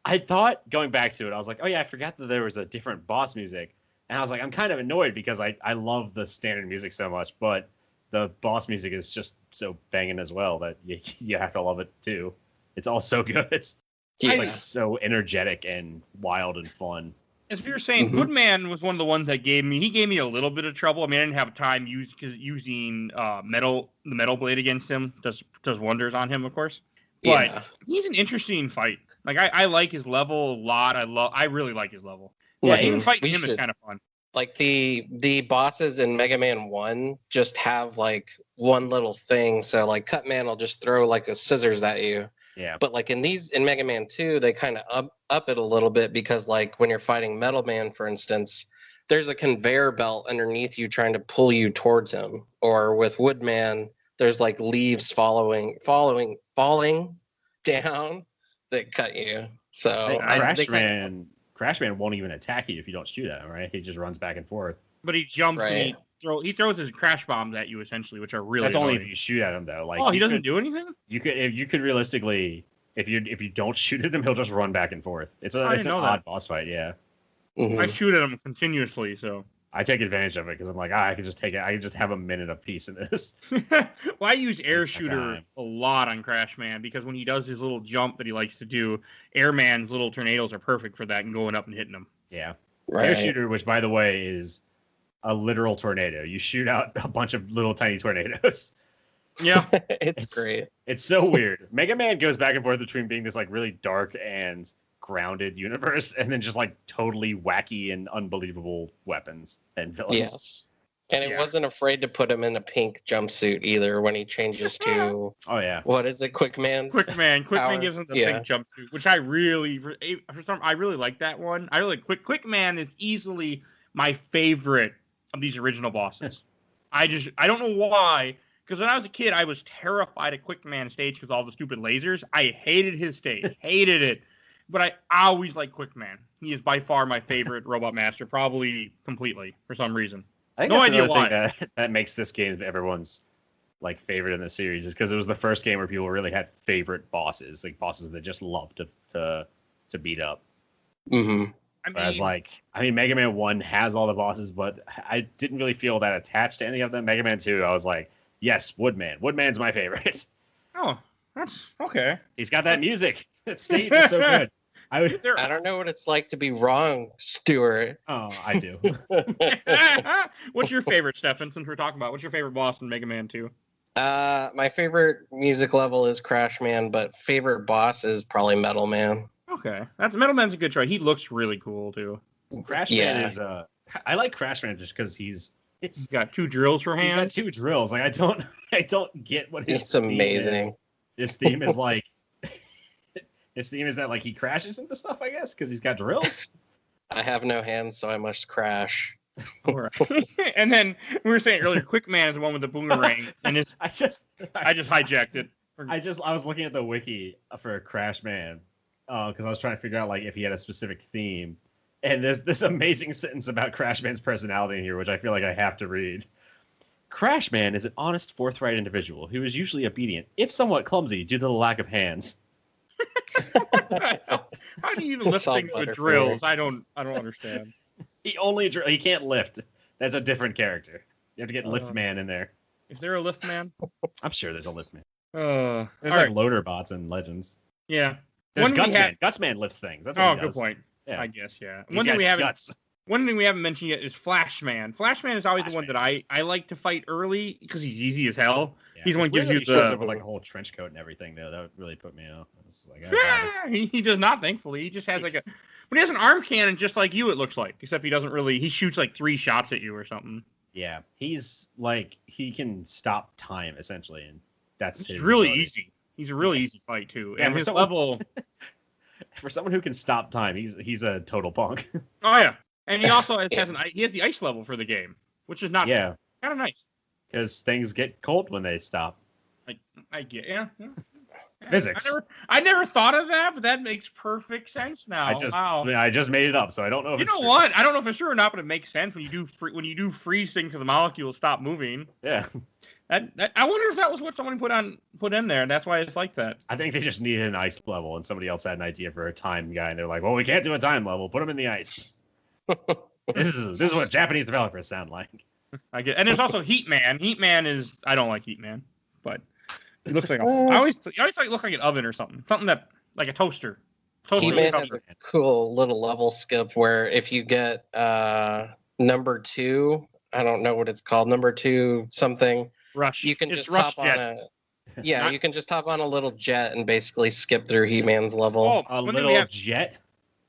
Speaker 3: I thought going back to it, I was like, oh yeah, I forgot that there was a different boss music, and I was like, I'm kind of annoyed because I love the standard music so much, but the boss music is just so banging as well that you have to love it too. It's all so good. It's like so energetic and wild and fun.
Speaker 1: As we were saying, Woodman was one of the ones that gave me a little bit of trouble. I mean, I didn't have time using the metal blade against him does wonders on him, of course. But he's an interesting fight. Like I like his level a lot. I really like his level. Yeah, even fighting him is kind of fun.
Speaker 2: Like the bosses in Mega Man 1 just have like one little thing. So like Cutman will just throw like a scissors at you.
Speaker 3: Yeah.
Speaker 2: But like in Mega Man 2, they kind of up it a little bit because like when you're fighting Metal Man, for instance, there's a conveyor belt underneath you trying to pull you towards him. Or with Woodman, there's like leaves falling down that cut you. So
Speaker 3: Crash Man won't even attack you if you don't shoot at him, right? He just runs back and forth.
Speaker 1: But he jumps and he throws his crash bombs at you essentially, which are really
Speaker 3: That's
Speaker 1: annoying.
Speaker 3: only if you shoot at him though. Like,
Speaker 1: he doesn't do anything?
Speaker 3: You could realistically, if you don't shoot at him, he'll just run back and forth. It's an odd boss fight, yeah.
Speaker 2: Mm-hmm.
Speaker 1: I shoot at him continuously, so
Speaker 3: I take advantage of it because I'm like, I can just take it. I can just have a minute of peace in this.
Speaker 1: Well, I use air shooter a lot on Crash Man because when he does his little jump that he likes to do, Airman's little tornadoes are perfect for that and going up and hitting them.
Speaker 3: Yeah.
Speaker 2: Right.
Speaker 3: Air shooter, which by the way is a literal tornado. You shoot out a bunch of little tiny tornadoes.
Speaker 1: Yeah.
Speaker 2: it's great.
Speaker 3: It's so weird. Mega Man goes back and forth between being this like really dark and grounded universe and then just like totally wacky and unbelievable weapons and villains.
Speaker 2: Yes. And it wasn't afraid to put him in a pink jumpsuit either when he changes to what is it, Quickman?
Speaker 1: Quickman gives him the pink jumpsuit, which I really like that one. I really Quickman is easily my favorite of these original bosses. I don't know why, because when I was a kid I was terrified of Quickman stage because all the stupid lasers. I hated his stage. Hated it. But I always like Quickman. He is by far my favorite Robot Master, probably completely for some reason.
Speaker 3: I think that's another thing that makes this game everyone's like favorite in the series is because it was the first game where people really had favorite bosses, like bosses that just loved to beat up.
Speaker 2: Mm-hmm.
Speaker 3: Whereas Mega Man 1 has all the bosses, but I didn't really feel that attached to any of them. Mega Man 2, I was like, yes, Woodman. Woodman's my favorite.
Speaker 1: Oh, that's okay.
Speaker 3: He's got that music. That stage is so good.
Speaker 2: I don't know what it's like to be wrong, Stuart.
Speaker 3: Oh, I do.
Speaker 1: What's your favorite, Stefan, since we're talking about what's your favorite boss in Mega Man 2?
Speaker 2: My favorite music level is Crash Man, but favorite boss is probably Metal Man.
Speaker 1: Okay. Metal Man's a good choice. He looks really cool too.
Speaker 3: Crash Man is I like Crash Man just because he's
Speaker 1: got 2 drills for hands.
Speaker 3: He's got 2 drills. Like I don't get what his
Speaker 2: theme amazing.
Speaker 3: His theme is like his theme is that like he crashes into stuff, I guess, because he's got drills.
Speaker 2: I have no hands, so I must crash.
Speaker 1: All right. And then we were saying earlier, Quickman is the one with the boomerang, and I just hijacked it.
Speaker 3: I was looking at the wiki for Crash Man because I was trying to figure out like if he had a specific theme, and there's this amazing sentence about Crash Man's personality in here, which I feel like I have to read. Crash Man is an honest, forthright individual who is usually obedient, if somewhat clumsy, due to the lack of hands.
Speaker 1: How do you even lift things with drills? I don't understand.
Speaker 3: He can't lift. That's a different character. You have to get Lift Man in there.
Speaker 1: Is there a Lift Man?
Speaker 3: I'm sure there's a Lift Man.
Speaker 1: There's
Speaker 3: like loader bots in Legends.
Speaker 1: Yeah.
Speaker 3: There's Gutsman. Gutsman lifts things. That's what he does.
Speaker 1: Good point.
Speaker 3: Yeah.
Speaker 1: I guess, yeah.
Speaker 3: One thing we
Speaker 1: haven't mentioned yet is Flashman. Flashman is always the one that I like to fight early because he's easy as hell.
Speaker 3: Yeah.
Speaker 1: He's the one who gives you
Speaker 3: shows up with like a whole trench coat and everything though. That really put me off.
Speaker 1: He does not, thankfully. He just has but he has an arm cannon just like you, it looks like. Except he shoots like 3 shots at you or something.
Speaker 3: Yeah. He's like, he can stop time essentially, and that's his
Speaker 1: really easy. He's a really easy fight too.
Speaker 3: Yeah,
Speaker 1: and his level
Speaker 3: for someone who can stop time, he's a total punk.
Speaker 1: Oh yeah. And he also has the ice level for the game, which is not kind of nice.
Speaker 3: Because things get cold when they stop.
Speaker 1: I get yeah.
Speaker 3: Physics.
Speaker 1: I never thought of that, but that makes perfect sense now.
Speaker 3: I just made it up, so I don't know if it's true.
Speaker 1: What? I don't know if it's true or not, but it makes sense when you do freeze things so the molecules stop moving.
Speaker 3: Yeah.
Speaker 1: I wonder if that was what someone put in there, and that's why it's like that.
Speaker 3: I think they just needed an ice level, and somebody else had an idea for a time guy, and they're like, "Well, we can't do a time level. Put them in the ice." This is what Japanese developers sound like.
Speaker 1: I get, and there's also Heat Man. Heat Man is I don't like Heat Man, but he looks like I always thought he looked like an oven or something that like a toaster.
Speaker 2: Heat Man has a cool little level skip where if you get number 2, I don't know what it's called, number 2 something.
Speaker 1: Rush.
Speaker 2: You can just hop on you can just hop on a little jet and basically skip through Heat Man's level.
Speaker 3: A little jet?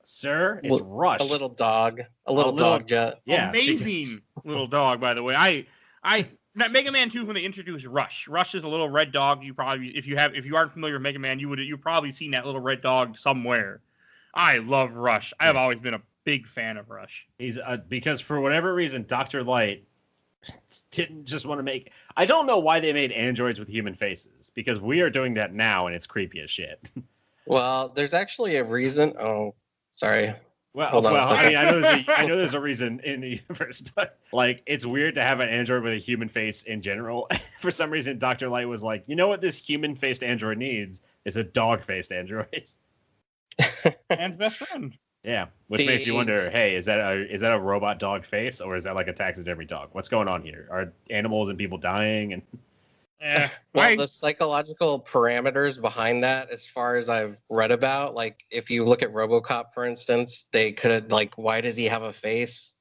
Speaker 3: Sir, it's Rush.
Speaker 2: A little dog dog jet.
Speaker 1: Yeah, amazing little dog. By the way, Mega Man 2 when they introduced Rush. Rush is a little red dog. You probably, if you aren't familiar with Mega Man, you've probably seen that little red dog somewhere. I love Rush. I have always been a big fan of Rush.
Speaker 3: He's because for whatever reason, Dr. Light didn't just want to make. I don't know why they made androids with human faces, because we are doing that now and it's creepy as shit.
Speaker 2: Well, there's actually a reason. Oh, sorry.
Speaker 3: Well, I mean, I know there's a reason in the universe, but like, it's weird to have an android with a human face in general. For some reason, Dr. Light was like, you know what this human-faced android needs is a dog-faced android.
Speaker 1: And best friend.
Speaker 3: Yeah, which makes you wonder, hey, is that a robot dog face, or is that like a taxidermy dog? What's going on here? Are animals and people dying? And
Speaker 2: well, the psychological parameters behind that, as far as I've read about, like if you look at RoboCop, for instance, they could have like, why does he have a face?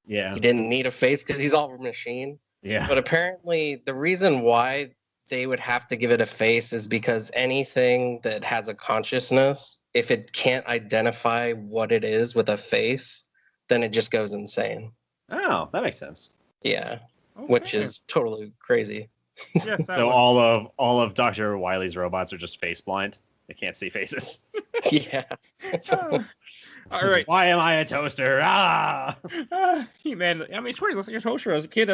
Speaker 3: Yeah,
Speaker 2: he didn't need a face because he's all machine.
Speaker 3: Yeah,
Speaker 2: but apparently the reason why they would have to give it a face is because anything that has a consciousness, if it can't identify what it is with a face, then it just goes insane.
Speaker 3: Oh, that makes sense.
Speaker 2: Yeah, okay. Which is totally crazy.
Speaker 1: Yes,
Speaker 3: so all of Dr. Wiley's robots are just face blind. They can't see faces.
Speaker 2: Yeah.
Speaker 1: All right.
Speaker 3: Why am I a toaster? Ah!
Speaker 1: Man, I mean, it's weird. He looks like a toaster as a kid.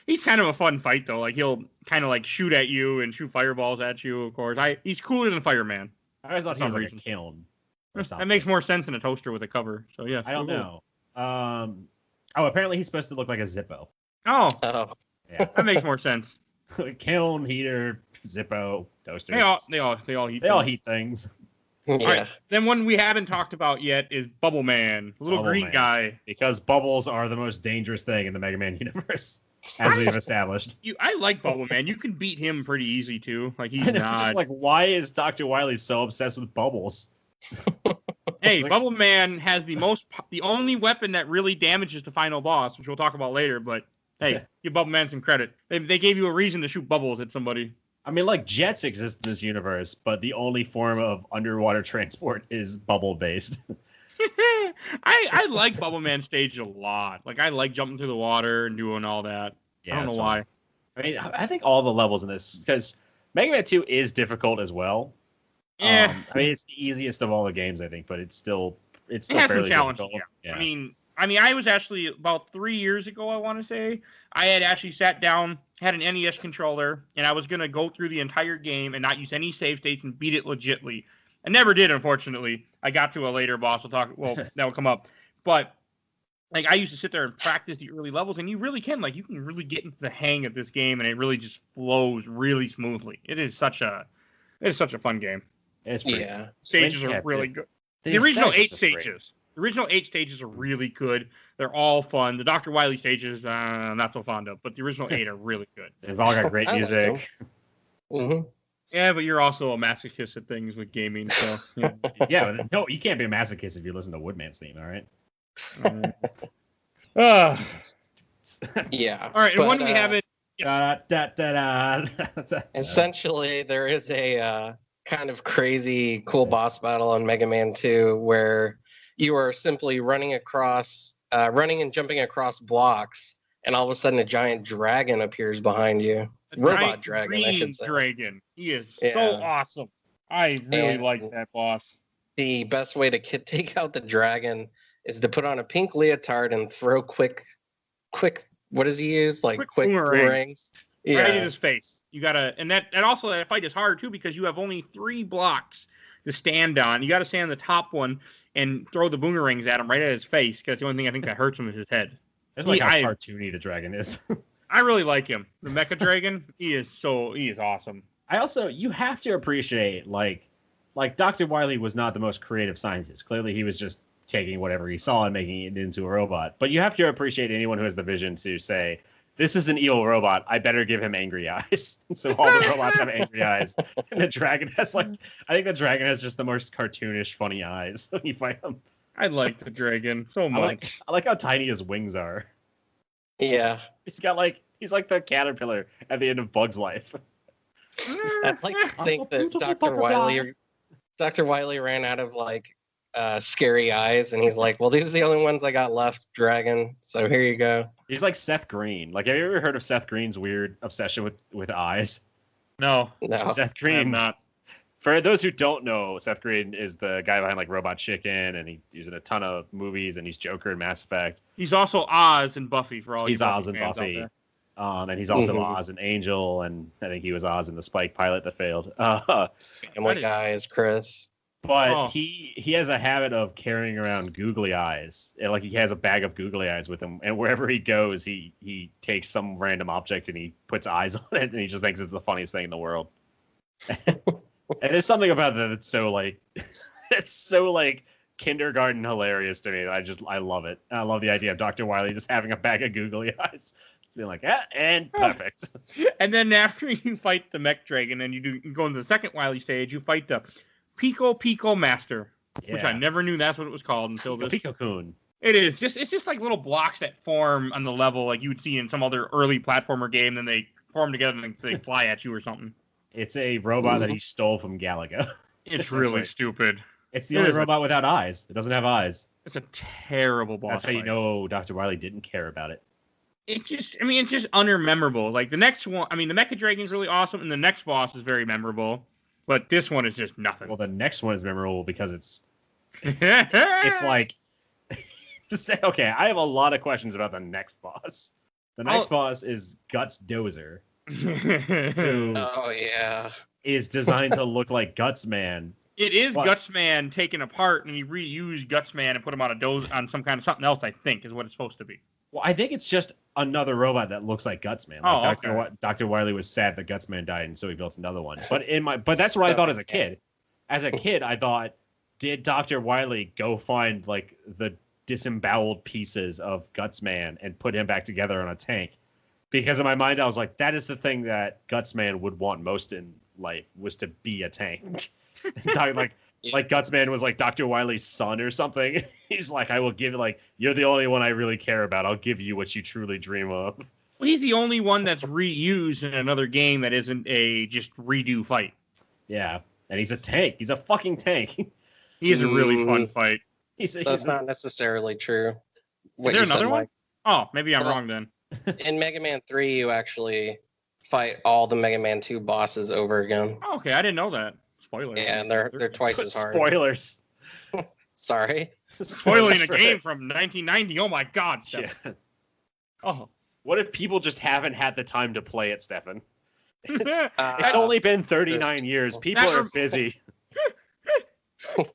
Speaker 1: He's kind of a fun fight, though. Like, he'll kind of, like, shoot at you and shoot fireballs at you, of course. He's cooler than Fireman.
Speaker 3: I always thought he was like a kiln.
Speaker 1: That makes more sense than a toaster with a cover. So, yeah.
Speaker 3: I don't know. Apparently he's supposed to look like a Zippo.
Speaker 1: Oh.
Speaker 3: Yeah.
Speaker 1: That makes more sense.
Speaker 3: Kiln, heater, Zippo, toaster.
Speaker 1: They all heat
Speaker 3: things.
Speaker 2: Yeah.
Speaker 1: All right. Then one we haven't talked about yet is Bubble Man, the little green guy.
Speaker 3: Because bubbles are the most dangerous thing in the Mega Man universe, as we've established.
Speaker 1: I like Bubble Man. You can beat him pretty easy too. Like he's not.
Speaker 3: Just like, why is Dr. Wily so obsessed with bubbles?
Speaker 1: Hey, Bubble Man has the only weapon that really damages the final boss, which we'll talk about later. But hey, give Bubble Man some credit. They gave you a reason to shoot bubbles at somebody.
Speaker 3: I mean, like, jets exist in this universe, but the only form of underwater transport is bubble-based.
Speaker 1: I like Bubble Man stage a lot. Like, I like jumping through the water and doing all that. Yeah, I don't know why.
Speaker 3: I mean, I think all the levels in this, because Mega Man 2 is difficult as well.
Speaker 1: Yeah.
Speaker 3: I mean, it's the easiest of all the games, I think, but it's still
Speaker 1: fairly difficult. Yeah. I mean, I was actually about 3 years ago, I want to say, I had actually sat down, had an NES controller, and I was going to go through the entire game and not use any save states and beat it legitly. I never did, unfortunately. I got to a later boss. That will come up. But like, I used to sit there and practice the early levels, and you really can. Like, you can really get into the hang of this game, and it really just flows really smoothly. It is such a fun game.
Speaker 3: It's pretty
Speaker 1: Stages are really good. The original 8 stages. The original 8 stages are really good. They're all fun. The Dr. Wily stages, I'm not so fond of, but the original 8 are really good.
Speaker 3: They've all got great music.
Speaker 2: Mm-hmm.
Speaker 1: Yeah, but you're also a masochist at things with gaming, so yeah.
Speaker 3: Yeah, no, you can't be a masochist if you listen to Woodman's theme, all right?
Speaker 2: Yeah.
Speaker 1: All right, and one we haven't.
Speaker 2: Essentially, there is a kind of crazy, cool boss battle in Mega Man 2 where you are simply running and jumping across blocks, and all of a sudden a giant dragon appears behind you. Robot dragon, I should say.
Speaker 1: Dragon. He is so awesome. I really like that boss.
Speaker 2: The best way to take out the dragon is to put on a pink leotard and throw quick. What does he use? Like quick boomerangs.
Speaker 1: Right in his face. You gotta, and that fight is hard too because you have only 3 blocks to stand on. You got to stand on the top one and throw the boomerangs at him right at his face. Because the only thing I think that hurts him is his head.
Speaker 3: It's like how cartoony the dragon is.
Speaker 1: I really like him. The Mecha Dragon. He is awesome.
Speaker 3: You have to appreciate like Dr. Wily was not the most creative scientist. Clearly, he was just taking whatever he saw and making it into a robot. But you have to appreciate anyone who has the vision to say, this is an evil robot. I better give him angry eyes. So all the robots have angry eyes. And the dragon has I think the dragon has just the most cartoonish, funny eyes when you fight him.
Speaker 1: I like the dragon so much.
Speaker 3: I like how tiny his wings are.
Speaker 2: Yeah.
Speaker 3: He's like the caterpillar at the end of Bug's Life.
Speaker 2: I'd like to think that Dr. Wily ran out of scary eyes, and he's like, well, these are the only ones I got left, dragon, so here you go.
Speaker 3: He's like Seth Green. Like, have you ever heard of Seth Green's weird obsession with eyes?
Speaker 1: No.
Speaker 3: Seth Green, not. For those who don't know, Seth Green is the guy behind Robot Chicken, and he's in a ton of movies, and he's Joker in Mass Effect.
Speaker 1: He's also Oz and Buffy for all.
Speaker 3: He's Oz and Buffy. And he's also Oz and Angel, and I think he was Oz in the Spike pilot that failed.
Speaker 2: Family Guy is Chris.
Speaker 3: But he has a habit of carrying around googly eyes. Like, he has a bag of googly eyes with him, and wherever he goes, he takes some random object and he puts eyes on it, and he just thinks it's the funniest thing in the world. And there's something about that that's so like it's so like kindergarten hilarious to me. I love it. I love the idea of Dr. Wiley just having a bag of googly eyes, just being like, and perfect.
Speaker 1: And then after you fight the mech dragon and you go into the second Wiley stage, you fight the Pico Master, which I never knew that's what it was called until this.
Speaker 3: Pico-kun.
Speaker 1: It's just like little blocks that form on the level like you would see in some other early platformer game, then they form together and they fly at you or something.
Speaker 3: It's a robot that he stole from Galaga.
Speaker 1: It's really stupid.
Speaker 3: It's the only robot without eyes. It doesn't have eyes.
Speaker 1: It's a terrible boss.
Speaker 3: That's how you know Dr. Wiley didn't care about it.
Speaker 1: It's just unmemorable. Like the next one, the Mecha Dragon's really awesome, and the next boss is very memorable, but this one is just nothing.
Speaker 3: Well, the next one is memorable because it's like to say, okay, I have a lot of questions about the next boss. The next boss is Guts Dozer. Who is designed to look like Gutsman.
Speaker 1: It is Gutsman taken apart, and he reused Gutsman and put him on some kind of something else, I think, is what it's supposed to be.
Speaker 3: Well, I think it's just another robot that looks like Gutsman. Like Dr. Wiley was sad that Gutsman died, and so he built another one. But that's what I thought as a kid. As a kid, I thought, did Dr. Wiley go find like the disemboweled pieces of Gutsman and put him back together on a tank? Because in my mind, I was like, that is the thing that Gutsman would want most in life, was to be a tank. like Gutsman was like Dr. Wiley's son or something. He's like, I will give you're the only one I really care about. I'll give you what you truly dream of.
Speaker 1: Well, he's the only one that's reused in another game that isn't a just redo fight.
Speaker 3: Yeah, and he's a tank. He's a fucking tank.
Speaker 1: He is a really fun fight.
Speaker 2: That's not necessarily true.
Speaker 1: Is there another one? Oh, maybe I'm wrong then.
Speaker 2: In Mega Man 3, you actually fight all the Mega Man 2 bosses over again.
Speaker 1: Oh, okay, I didn't know that. Spoilers.
Speaker 2: Yeah, and they're twice as hard.
Speaker 3: Spoilers.
Speaker 2: Sorry.
Speaker 1: Spoiling a game from 1990. Oh my God, Stefan.
Speaker 3: Yeah.
Speaker 1: Oh.
Speaker 3: What if people just haven't had the time to play it, Stefan? It's only been 39 years. People are busy. What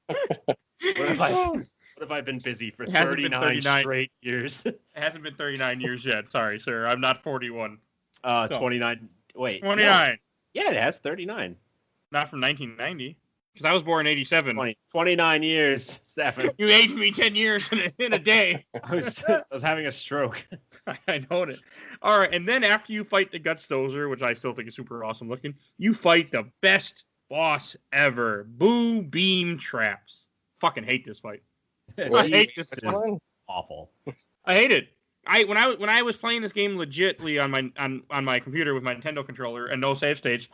Speaker 3: have I been busy for 39 straight years?
Speaker 1: It hasn't been 39 years yet. Sorry, sir. I'm not 41.
Speaker 3: 29. Wait.
Speaker 1: 29.
Speaker 3: No. Yeah, it has 39.
Speaker 1: Not from 1990. Because I was born in 87.
Speaker 3: 29 years, Stefan.
Speaker 1: You aged me 10 years in a day.
Speaker 3: I was having a stroke.
Speaker 1: I know it. All right, and then after you fight the Guts Dozer, which I still think is super awesome looking, you fight the best boss ever, Boo Beam Traps. Fucking hate this fight. I hate this.
Speaker 3: This is awful.
Speaker 1: I hate it. When I was playing this game legitly on my computer with my Nintendo controller and no save states,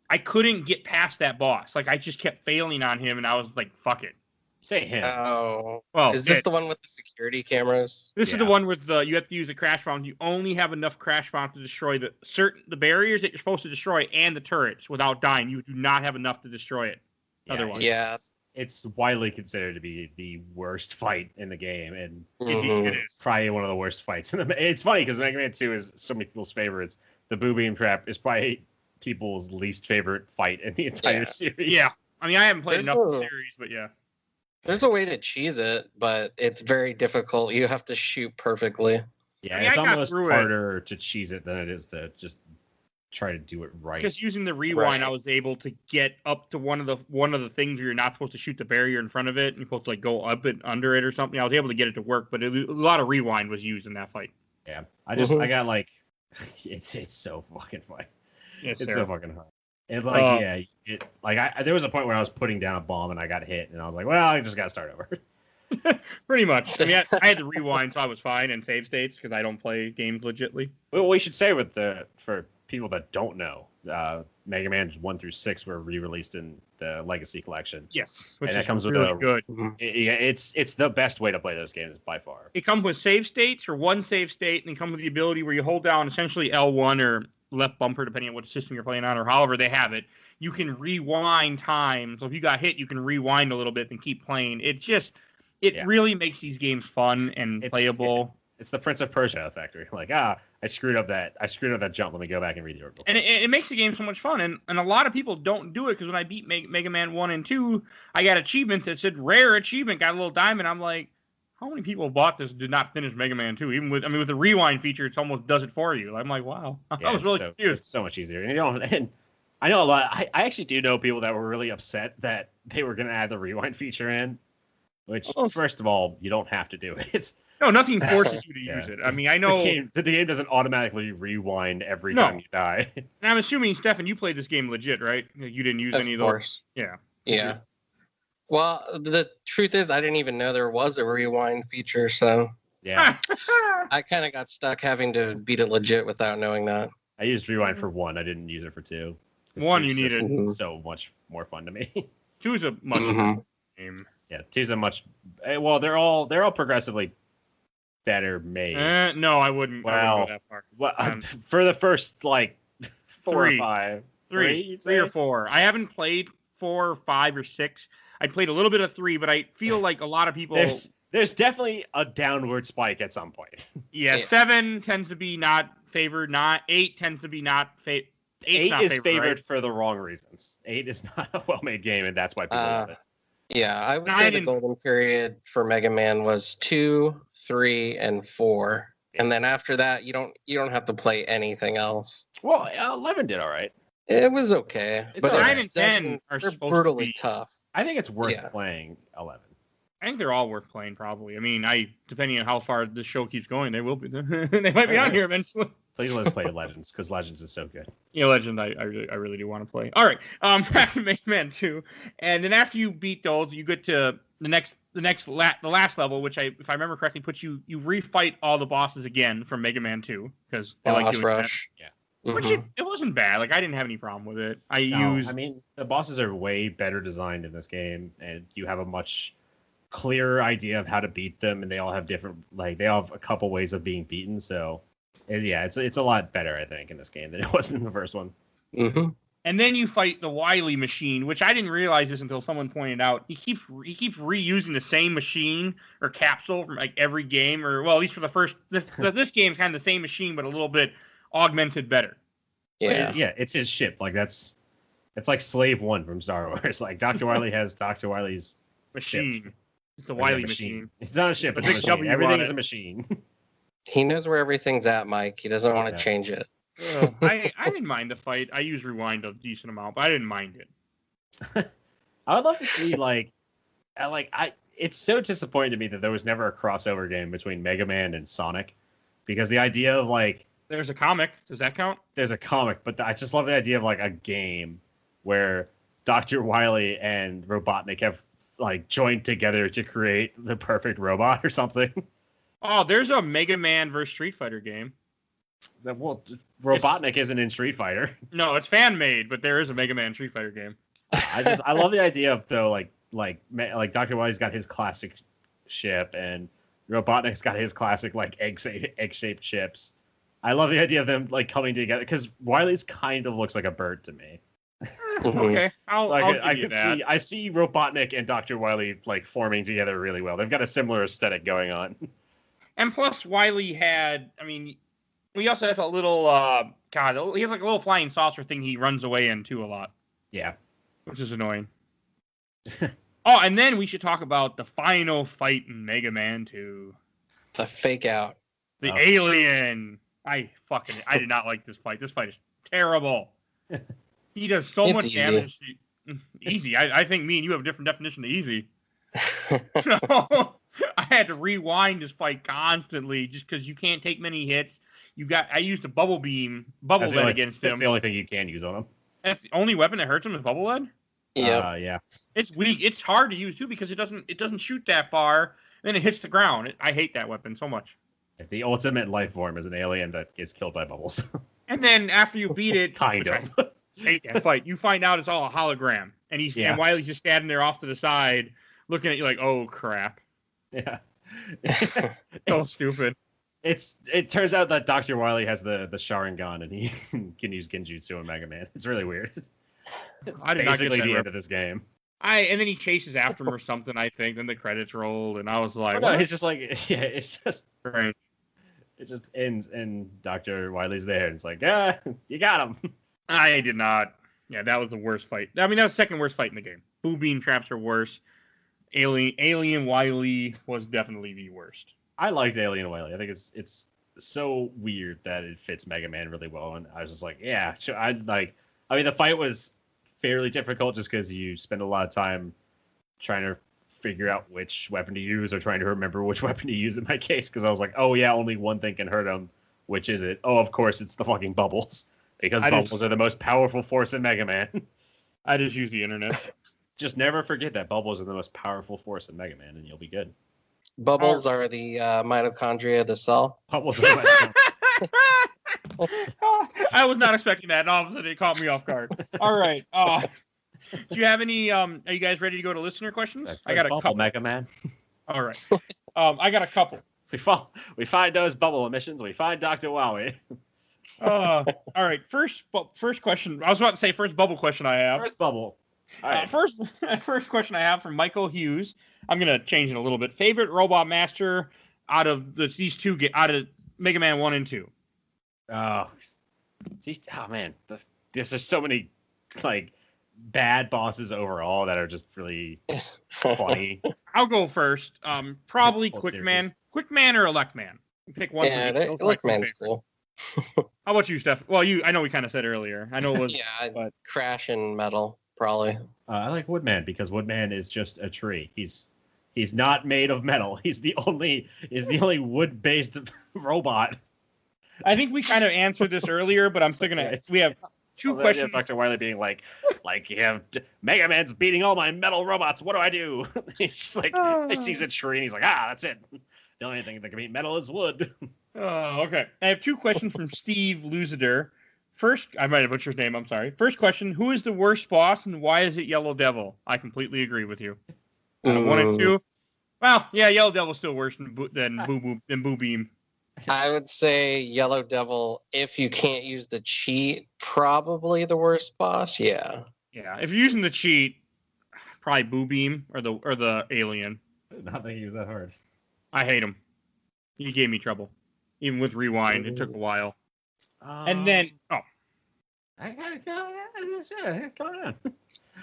Speaker 1: I couldn't get past that boss. Like, I just kept failing on him, and I was like, fuck it.
Speaker 3: Say him.
Speaker 2: Oh. Well, is this the one with the security cameras?
Speaker 1: This is the one with you have to use the crash bomb. You only have enough crash bomb to destroy the barriers that you're supposed to destroy and the turrets without dying. You do not have enough to destroy it. Otherwise.
Speaker 2: Yeah.
Speaker 3: It's widely considered to be the worst fight in the game, and
Speaker 1: it is
Speaker 3: probably one of the worst fights. It's funny because Mega Man 2 is so many people's favorites. The Boo Beam Trap is probably people's least favorite fight in the entire series.
Speaker 1: Yeah. I haven't played enough of the series, but yeah.
Speaker 2: There's a way to cheese it, but it's very difficult. You have to shoot perfectly.
Speaker 3: Yeah, it's almost harder to cheese it than it is to just try to do it right.
Speaker 1: Because using the rewind, I was able to get up to one of the things where you're not supposed to shoot the barrier in front of it, and you're supposed to go up and under it or something. I was able to get it to work, but a lot of rewind was used in that fight.
Speaker 3: Yeah, I got it's so fucking fun. It's so fucking hard. It's there was a point where I was putting down a bomb and I got hit, and I was like, well, I just got to start over.
Speaker 1: Pretty much. I had to rewind, so I was fine, and save states because I don't play games legitly.
Speaker 3: Well, we should say for people that don't know, Mega Man 1 through 6 were re-released in the Legacy Collection.
Speaker 1: Yes,
Speaker 3: which and that comes
Speaker 1: really
Speaker 3: with
Speaker 1: good.
Speaker 3: It's the best way to play those games by far.
Speaker 1: It comes with save states or one save state, and it comes with the ability where you hold down essentially L1 or left bumper, depending on what system you're playing on, or however they have it. You can rewind time. So if you got hit, you can rewind a little bit and keep playing. It really makes these games fun and playable.
Speaker 3: It's the Prince of Persia effect. Like, I screwed up that jump. Let me go back and read the orbital.
Speaker 1: And it makes the game so much fun. And a lot of people don't do it because when I beat Mega Man 1 and 2, I got achievement that said rare achievement, got a little diamond. I'm like, how many people bought this did not finish Mega Man 2? Even with the rewind feature, it almost does it for you. I'm like, wow. I was really confused.
Speaker 3: It's so much easier. And I know a lot. I actually do know people that were really upset that they were going to add the rewind feature in. Which, first of all, you don't have to do it.
Speaker 1: No, nothing forces you to use it. I mean, I know
Speaker 3: the game doesn't automatically rewind every time you die.
Speaker 1: And I'm assuming, Stefan, you played this game legit, right? You didn't use any of those. Of course. Yeah.
Speaker 2: Yeah. Well, the truth is, I didn't even know there was a rewind feature, so
Speaker 3: yeah,
Speaker 2: I kind of got stuck having to beat it legit without knowing that.
Speaker 3: I used rewind for 1. I didn't use it for 2.
Speaker 1: 1 you needed
Speaker 3: so much more fun to me.
Speaker 1: 2 is a much better game.
Speaker 3: Yeah, 2's a much well. They're all progressively better made.
Speaker 1: No, I wouldn't.
Speaker 3: Well,
Speaker 1: I wouldn't go that far.
Speaker 3: Well, for the first 4 or 5,
Speaker 1: 3 or 4. I haven't played 4, 5, or 6. I played a little bit of 3, but I feel like a lot of people.
Speaker 3: There's definitely a downward spike at some point.
Speaker 1: Yeah, 7 tends to be not favored. 8 tends to be not favored.
Speaker 3: 8 is favored for the wrong reasons. 8 is not a well-made game, and that's why people love it.
Speaker 2: Yeah, I would say the golden period for Mega Man was 2, 3, and 4, and then after that, you don't have to play anything else.
Speaker 3: Well, 11 did all right.
Speaker 2: It was okay,
Speaker 1: but 9 and 10 are
Speaker 2: brutally tough.
Speaker 3: I think it's worth playing 11.
Speaker 1: I think they're all worth playing, probably. I mean, depending on how far this show keeps going, they will be. They might be on here eventually.
Speaker 3: Please let's play Legends, because Legends is so good.
Speaker 1: Yeah, Legend, I really do want to play. All right, back to Mega Man 2, and then after you beat those, you get to the last level, which if I remember correctly, puts you refight all the bosses again from Mega Man 2 because they like doing
Speaker 2: rush.
Speaker 1: That. Yeah. Which it wasn't bad. Like I didn't have any problem with it. I
Speaker 3: mean, the bosses are way better designed in this game, and you have a much clearer idea of how to beat them, and they all have different. Like they all have a couple ways of being beaten. So, it's a lot better, I think, in this game than it was in the first one.
Speaker 2: Mm-hmm.
Speaker 1: And then you fight the Wiley machine, which I didn't realize this until someone pointed out. He keeps reusing the same machine or capsule from like every game, or well, at least for the first. This game's kind of the same machine, but a little bit augmented better.
Speaker 2: Yeah,
Speaker 3: it's his ship. Like it's like Slave 1 from Star Wars. Like Dr. Wiley has Dr. Wiley's
Speaker 1: machine.
Speaker 3: Ship.
Speaker 1: It's the Wiley machine.
Speaker 3: It's not a ship. It's a machine. Everything is a machine.
Speaker 2: He knows where everything's at, Mike. He doesn't want to change it.
Speaker 1: I didn't mind the fight. I use rewind a decent amount, but I didn't mind it.
Speaker 3: I would love to see it's so disappointing to me that there was never a crossover game between Mega Man and Sonic, because the idea of
Speaker 1: there's a comic. Does that count?
Speaker 3: There's a comic, but I just love the idea of a game where Dr. Wiley and Robotnik have joined together to create the perfect robot or something.
Speaker 1: Oh, there's a Mega Man versus Street Fighter game.
Speaker 3: Well, Robotnik isn't in Street Fighter.
Speaker 1: No, it's fan made, but there is a Mega Man Street Fighter game.
Speaker 3: I love the idea of though like Dr. Wiley's got his classic ship and Robotnik's got his classic egg-shaped ships. I love the idea of them coming together because Wiley's kind of looks like a bird to me.
Speaker 1: Okay, I'll give you that.
Speaker 3: I see Robotnik and Dr. Wiley forming together really well. They've got a similar aesthetic going on.
Speaker 1: And plus, Wiley had, we also have a little, he has a little flying saucer thing he runs away into a lot.
Speaker 3: Yeah.
Speaker 1: Which is annoying. Oh, and then we should talk about the final fight in Mega Man 2.
Speaker 2: The fake out.
Speaker 1: The alien. I did not like this fight. This fight is terrible. He does so much damage. Easy. I think me and you have a different definition of easy. No. I had to rewind this fight constantly just because you can't take many hits. I used a bubble lead against him.
Speaker 3: That's the only thing you can use on him.
Speaker 1: That's the only weapon that hurts him is bubble lead?
Speaker 2: Yeah.
Speaker 1: It's weak. It's hard to use too because it doesn't shoot that far. Then it hits the ground. I hate that weapon so much.
Speaker 3: The ultimate life form is an alien that gets killed by bubbles.
Speaker 1: And then after you beat it,
Speaker 3: kind of.
Speaker 1: I hate that fight. You find out it's all a hologram, and and Wiley's just standing there off to the side, looking at you like, "Oh crap."
Speaker 3: Yeah.
Speaker 1: So stupid.
Speaker 3: It turns out that Dr. Wiley has the Sharingan and he can use Genjutsu in Mega Man. It's really weird. It's basically the end of this game.
Speaker 1: And then he chases after him or something, I think. Then the credits rolled, and I was like,
Speaker 3: no, it's just it's just
Speaker 1: strange.
Speaker 3: it just ends and Dr. Wiley's there. And it's like, yeah, you got him.
Speaker 1: I did not. Yeah, that was the worst fight. I mean, that was the second worst fight in the game. Boo beam traps are worse. Alien Wiley was definitely the worst.
Speaker 3: I liked Alien Wiley. I think it's so weird that it fits Mega Man really well. And I was just like, yeah, sure. I mean, the fight was fairly difficult just because you spend a lot of time trying to figure out which weapon to use or trying to remember which weapon to use in my case. Because I was like, oh yeah, only one thing can hurt him. Which is it? Oh, of course, it's the fucking bubbles. Because bubbles are the most powerful force in Mega Man.
Speaker 1: I just use the internet.
Speaker 3: Just never forget that bubbles are the most powerful force in Mega Man, and you'll be good.
Speaker 2: Bubbles are the mitochondria of the cell.
Speaker 3: Bubbles are the
Speaker 1: I was not expecting that, and all of a sudden it caught me off guard. All right. Do you have any? Are you guys ready to go to listener questions? I got a couple.
Speaker 3: Mega Man.
Speaker 1: All right. I got a couple.
Speaker 3: We find those bubble emissions. We find Dr. Wiley.
Speaker 1: All right. First question. I was about to say first bubble question I have.
Speaker 3: First bubble. All right.
Speaker 1: First question I have from Michael Hughes. I'm gonna change it a little bit. Favorite robot master out of these two out of Mega Man 1 and 2.
Speaker 3: Oh man, there's just so many like bad bosses overall that are just really funny.
Speaker 1: I'll go first. Probably Quickman or Electman. Pick one.
Speaker 2: Yeah, Electman's cool.
Speaker 1: How about you, Steph? Well, I know we kind of said earlier. I know it was.
Speaker 2: But Crash and Metal probably.
Speaker 3: I like Woodman because Woodman is just a tree. He's not made of metal. He's the only wood-based robot.
Speaker 1: I think we kind of answered this earlier, but I'm still gonna. We have two questions.
Speaker 3: Dr. Wiley being like you have Mega Man's beating all my metal robots. What do I do? He's just like he sees a tree and he's like, that's it. The only thing that can beat metal is wood.
Speaker 1: Oh, okay. I have two questions from Steve Lucider. First, I might have butchered his name. I'm sorry. First question: who is the worst boss, and why is it Yellow Devil? I completely agree with you. 1 and 2. Well, yeah, Yellow Devil's still worse than Boo Beam.
Speaker 2: I would say Yellow Devil, if you can't use the cheat, probably the worst boss. Yeah.
Speaker 1: Yeah. If you're using the cheat, probably Boo Beam or the alien.
Speaker 3: Not think he was that hard.
Speaker 1: I hate him. He gave me trouble. Even with Rewind, it took a while. And then
Speaker 3: I gotta go on.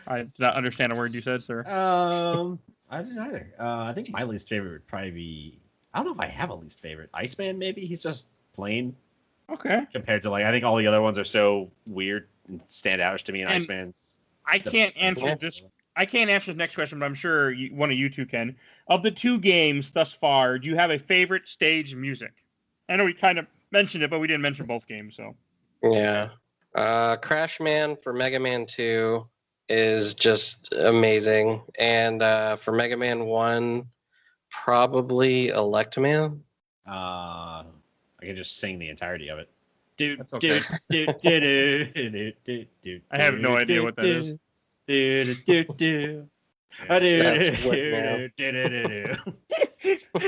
Speaker 1: I did not understand a word you said, sir.
Speaker 3: I didn't either. I think my least favorite would probably be. I don't know if I have a least favorite. Iceman, maybe. He's just plain.
Speaker 1: Okay.
Speaker 3: Compared to I think all the other ones are so weird and stand out to me. And Iceman's.
Speaker 1: I can't answer this. I can't answer the next question, but I'm sure one of you two can. Of the two games thus far, do you have a favorite stage music? I know we kind of mentioned it, but we didn't mention both games, so.
Speaker 2: Yeah. Crash Man for Mega Man 2 is just amazing. And for Mega Man 1, probably Electman.
Speaker 3: I can just sing the entirety of it.
Speaker 1: I have no idea what that is.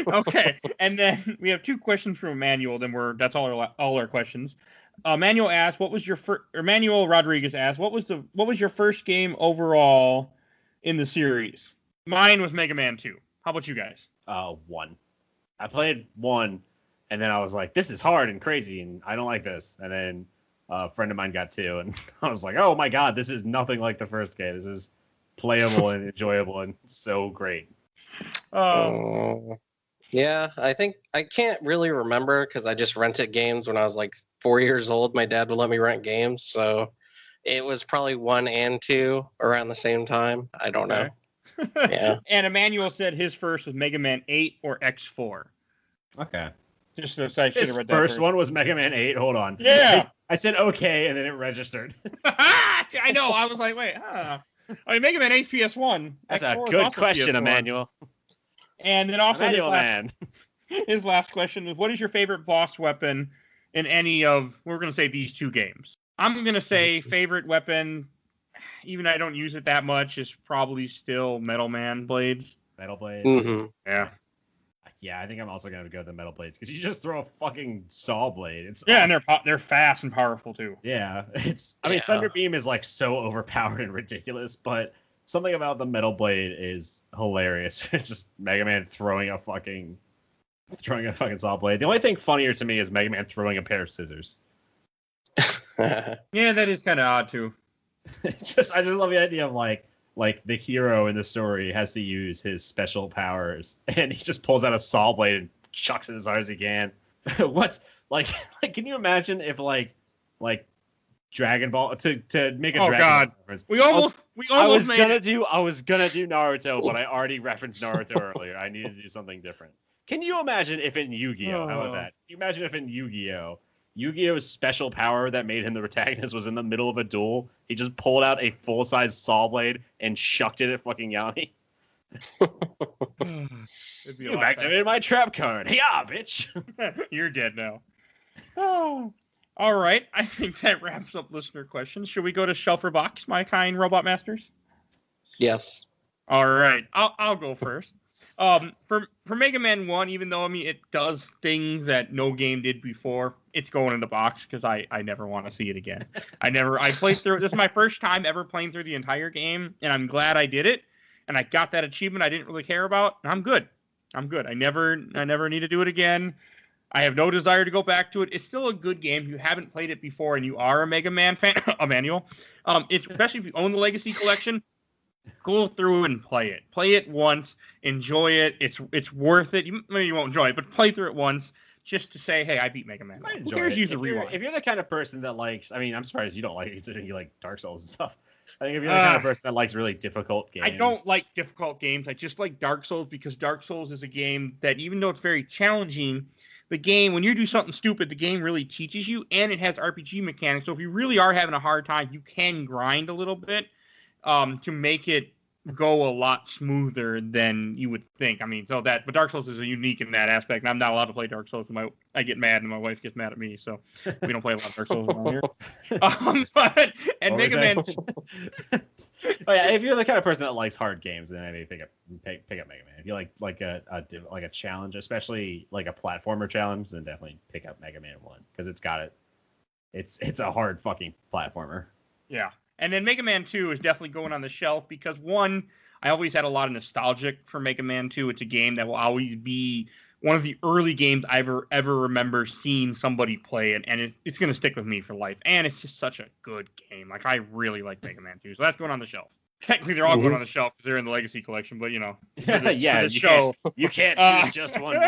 Speaker 1: Okay, and then we have two questions from Emmanuel. That's all our questions. Emmanuel asked, Emmanuel Rodriguez asked, what was your first game overall in the series? Mine was Mega Man 2. How about you guys?
Speaker 3: 1. I played 1, and then I was like, this is hard and crazy, and I don't like this. And then a friend of mine got 2, and I was like, oh my god, this is nothing like the first game. This is playable and enjoyable and so great.
Speaker 2: Yeah, I think I can't really remember because I just rented games when I was like 4 years old. My dad would let me rent games, so it was probably 1 and 2 around the same time. I don't know. Yeah.
Speaker 1: And Emmanuel said his first was Mega Man 8 or X4.
Speaker 3: Okay.
Speaker 1: Just so I should have read that
Speaker 3: first one was Mega Man 8. Hold on.
Speaker 1: Yeah.
Speaker 3: I said okay, and then it registered.
Speaker 1: I know. I was like, wait. I mean, Mega Man 8's PS1.
Speaker 3: That's
Speaker 1: X4
Speaker 3: a good question, PS4. Emmanuel.
Speaker 1: And then also
Speaker 3: Emmanuel,
Speaker 1: his last question is, what is your favorite boss weapon in any of, we're going to say, these two games? I'm going to say favorite weapon, even I don't use it that much, is probably still Metal Man blades.
Speaker 3: Metal blades?
Speaker 2: Mm-hmm.
Speaker 1: Yeah.
Speaker 3: Yeah, I think I'm also going to go the metal blades because you just throw a fucking saw blade. It's
Speaker 1: awesome. And they're fast and powerful too.
Speaker 3: Yeah, I mean, Thunder Beam is like so overpowered and ridiculous, but something about the metal blade is hilarious. It's just Mega Man throwing a fucking throwing a fucking saw blade. The only thing funnier to me is Mega Man throwing a pair of scissors.
Speaker 1: Yeah, that is kind of odd too.
Speaker 3: I just love the idea of like the hero in the story has to use his special powers, and he just pulls out a saw blade and chucks it as hard as he can. What's like can you imagine if like Dragon Ball to make a Dragon Ball reference?
Speaker 1: I was gonna
Speaker 3: do Naruto, but I already referenced Naruto earlier. I needed to do something different. Can you imagine if in Yu-Gi-Oh? How about that? Can you imagine if in Yu-Gi-Oh's special power that made him the protagonist was in the middle of a duel? He just pulled out a full-size saw blade and shucked it at fucking Yami. Go back to my trap card. Yeah, bitch.
Speaker 1: You're dead now. Oh. All right. I think that wraps up listener questions. Should we go to Shelf or Box, my kind robot masters?
Speaker 2: Yes.
Speaker 1: All right. I'll go first. For Mega Man 1, even though it does things that no game did before, it's going in the box because I never want to see it again. I played through. This is my first time ever playing through the entire game, and I'm glad I did it. And I got that achievement I didn't really care about, and I'm good. I never need to do it again. I have no desire to go back to it. It's still a good game. If you haven't played it before and you are a Mega Man fan, Emmanuel, especially if you own the Legacy Collection, go through and play it. Play it once, enjoy it. It's worth it. Maybe you won't enjoy it, but play through it once just to say, hey, I beat Mega Man.
Speaker 3: Who cares? Use the rewind. If you're the kind of person that likes, I'm surprised you don't like it considering you like Dark Souls and stuff. I think if you're the kind of person that likes really difficult games.
Speaker 1: I don't like difficult games. I just like Dark Souls because Dark Souls is a game that, even though it's very challenging, the game, when you do something stupid, the game really teaches you, and it has RPG mechanics. So if you really are having a hard time, you can grind a little bit to make it go a lot smoother than you would think. But Dark Souls is unique in that aspect, and I'm not allowed to play Dark Souls. I get mad, and my wife gets mad at me, so we don't play a lot of Dark Souls around here. And Mega Man.
Speaker 3: Oh yeah, if you're the kind of person that likes hard games, then maybe pick up Mega Man. If you like a challenge, especially like a platformer challenge, then definitely pick up Mega Man 1 because it's a hard fucking platformer.
Speaker 1: Yeah. And then Mega Man 2 is definitely going on the shelf because, one, I always had a lot of nostalgia for Mega Man 2. It's a game that will always be one of the early games I ever remember seeing somebody play it, and it's going to stick with me for life. And it's just such a good game. Like, I really like Mega Man 2, so that's going on the shelf. Technically, they're all going on the shelf because they're in the Legacy Collection, but,
Speaker 3: you can't choose just one.